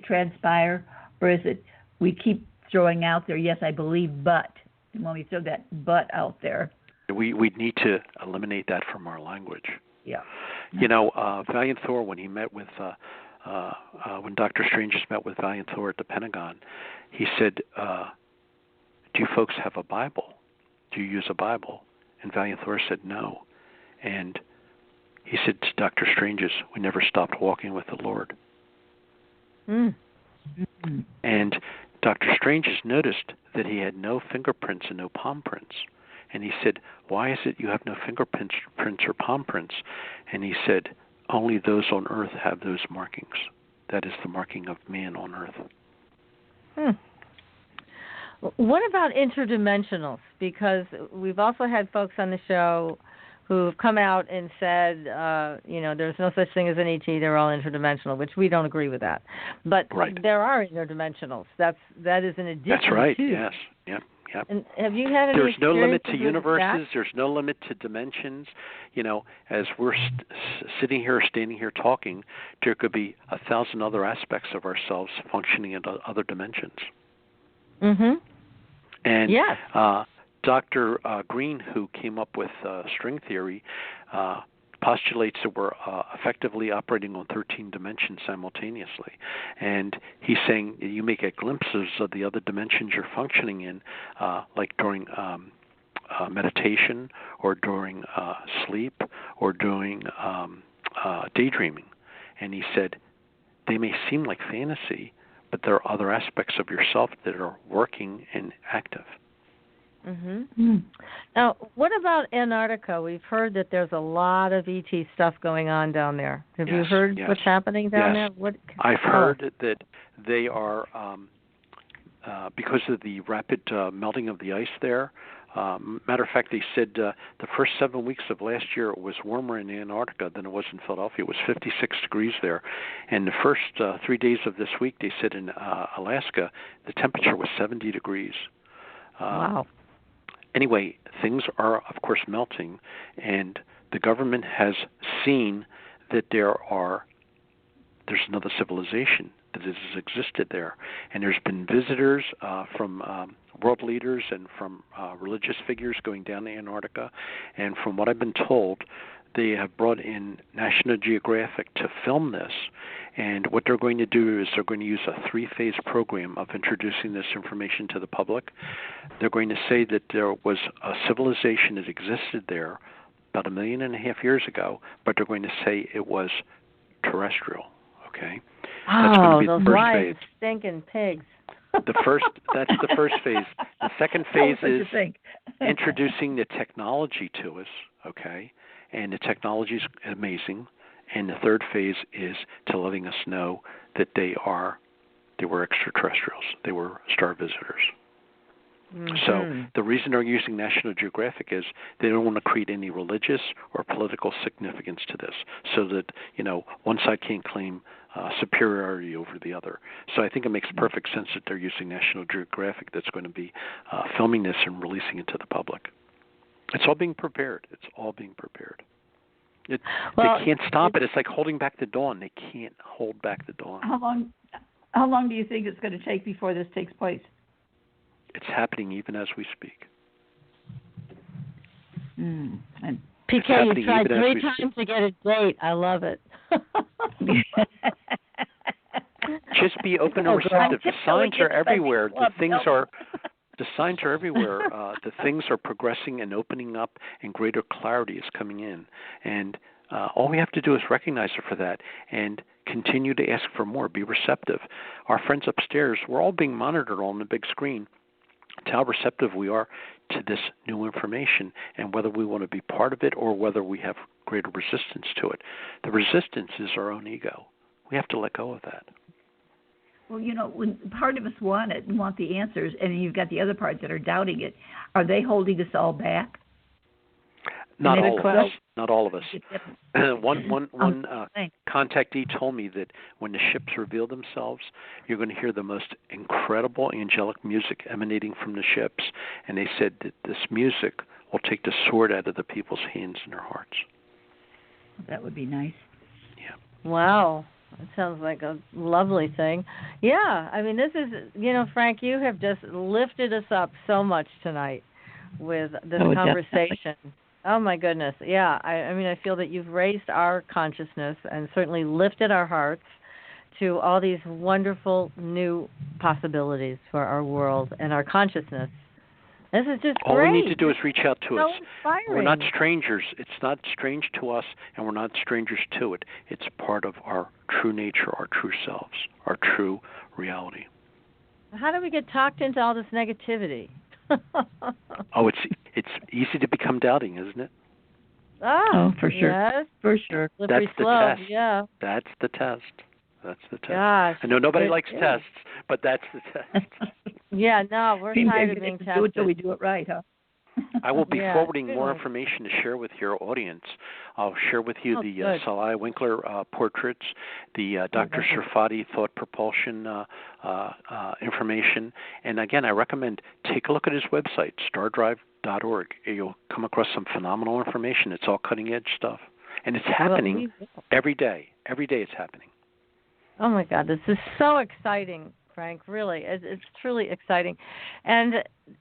transpire, or is it we keep throwing out there, yes, I believe, but, and when we throw that but out there, we need to eliminate that from our language. Yeah. You know, Valiant Thor, when he met with, when Dr. Strange met with Valiant Thor at the Pentagon, he said, do you folks have a Bible? Do you use a Bible? And Valiant Thor said no. And he said to Dr. Strange's, we never stopped walking with the Lord. Mm. Mm-hmm. And Dr. Strange's noticed that he had no fingerprints and no palm prints. And he said, why is it you have no fingerprints or palm prints? And he said, only those on earth have those markings. That is the marking of man on earth. What about interdimensionals? Because we've also had folks on the show who've come out and said, there's no such thing as an ET, they're all interdimensional, which we don't agree with that. But there are interdimensionals. That is an addition. That's right, to. Yes, yep. Yep. And have you had any There's no limit to universes. That? There's no limit to dimensions. You know, as we're sitting here, standing here talking, there could be 1,000 other aspects of ourselves functioning in other dimensions. Mm-hmm. And yes. Dr. Green, who came up with string theory, postulates that we're effectively operating on 13 dimensions simultaneously. And he's saying you may get glimpses of the other dimensions you're functioning in, like during meditation or during sleep or during daydreaming. And he said they may seem like fantasy, but there are other aspects of yourself that are working and active. Mm-hmm. Now, what about Antarctica? We've heard that there's a lot of ET stuff going on down there. Have you heard what's happening down there? I've heard that they are, because of the rapid melting of the ice there. Matter of fact, they said the first 7 weeks of last year it was warmer in Antarctica than it was in Philadelphia. It was 56 degrees there. And the first 3 days of this week, they said in Alaska, the temperature was 70 degrees. Wow. Anyway, things are, of course, melting, and the government has seen that there's another civilization that has existed there. And there's been visitors from world leaders and from religious figures going down to Antarctica. And from what I've been told, they have brought in National Geographic to film this. And what they're going to do is they're going to use a 3-phase program of introducing this information to the public. They're going to say that there was a civilization that existed there about 1.5 million years ago, but they're going to say it was terrestrial. Okay. That's going to be those the first lying, phase. stinking pigs. That's the first phase. The second phase is introducing the technology to us, okay? And the technology is amazing. And the third phase is to letting us know that they were extraterrestrials. They were star visitors. Mm-hmm. So the reason they're using National Geographic is they don't want to create any religious or political significance to this, so that one side can't claim superiority over the other. So I think it makes perfect sense that they're using National Geographic that's going to be filming this and releasing it to the public. It's all being prepared. They can't stop it. It's like holding back the dawn. They can't hold back the dawn. How long do you think it's going to take before this takes place? It's happening even as we speak. And PK, you tried 3 times to get a date. I love it. Just be open and receptive. The signs are everywhere. The signs are everywhere. The things are progressing and opening up, and greater clarity is coming in. And all we have to do is recognize it for that and continue to ask for more. Be receptive. Our friends upstairs, we're all being monitored on the big screen to how receptive we are to this new information and whether we want to be part of it or whether we have greater resistance to it. The resistance is our own ego. We have to let go of that. Well, when part of us want it and want the answers, and you've got the other parts that are doubting it, are they holding us all back? Not all of us. Not all of us. One contactee told me that when the ships reveal themselves, you're going to hear the most incredible angelic music emanating from the ships, and they said that this music will take the sword out of the people's hands and their hearts. That would be nice. Yeah. Wow. That sounds like a lovely thing. Yeah, I mean, this is, Frank, you have just lifted us up so much tonight with this conversation. Definitely. Oh, my goodness. Yeah, I mean, I feel that you've raised our consciousness and certainly lifted our hearts to all these wonderful new possibilities for our world and our consciousness. This is just all great. We need to do is reach out to us. Inspiring. We're not strangers. It's not strange to us, and we're not strangers to it. It's part of our true nature, our true selves, our true reality. How do we get talked into all this negativity? It's easy to become doubting, isn't it? Oh, for sure. Yes. For sure. That's the test. Yeah. That's the test. Gosh, I know nobody likes tests, but that's the test. Yeah, no, we're tired of being tested. Do it till we do it right, huh? I will be forwarding more information to share with your audience. I'll share with you the Salai Winkler portraits, the Dr. Sarfati thought propulsion information. And again, I recommend take a look at his website, stardrive.org. You'll come across some phenomenal information. It's all cutting-edge stuff. And it's happening every day. Every day it's happening. Oh, my God, this is so exciting, Frank, really. It's truly exciting. And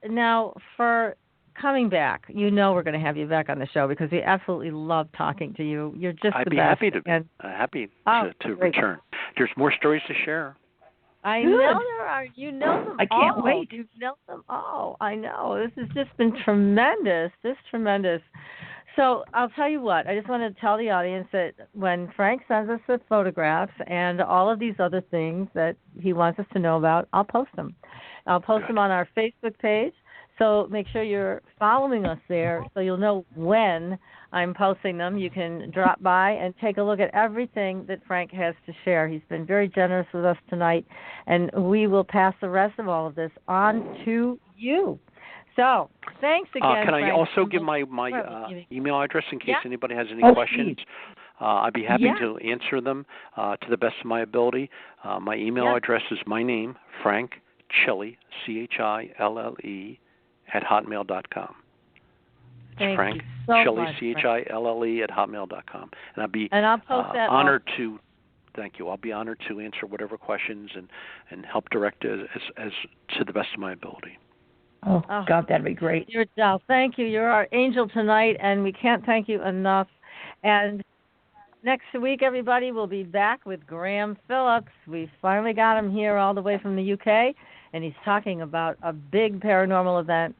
now for coming back, we're going to have you back on the show because we absolutely love talking to you. You're just I'd the be best. happy to return. There's more stories to share. I know there are. You know them I can't wait. You know them all. I know. This has just been tremendous. Tremendous. So I'll tell you what. I just want to tell the audience that when Frank sends us the photographs and all of these other things that he wants us to know about, I'll post them. I'll post them on our Facebook page. So make sure you're following us there so you'll know when I'm posting them. You can drop by and take a look at everything that Frank has to share. He's been very generous with us tonight, and we will pass the rest of all of this on to you. So thanks again, Can I Frank. also give my email address in case anybody has any questions? I'd be happy to answer them to the best of my ability. My email address is my name, Frank Chille, Chille, @hotmail.com. It's Frank Chille, Chille @hotmail.com. And I'll post that honored to. Thank you. I'll be honored to answer whatever questions and help direct as to the best of my ability. Oh, God, that'd be great. Thank you. You're our angel tonight, and we can't thank you enough. And next week, everybody, we'll be back with Graham Phillips. We finally got him here all the way from the UK, and he's talking about a big paranormal event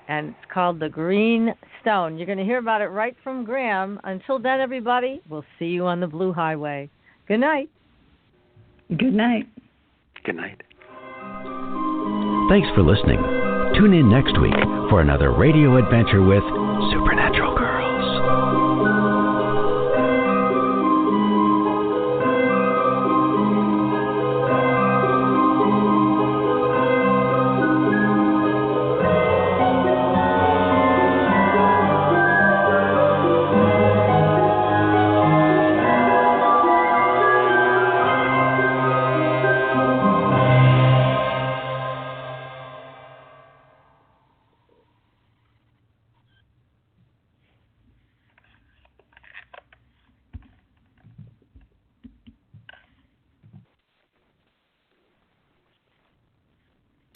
and it's called The Green Stone. You're going to hear about it right from Graham. Until then, everybody, we'll see you on the Blue Highway. Good night. Good night. Good night. Thanks for listening. Tune in next week for another radio adventure with Supernatural Girlz.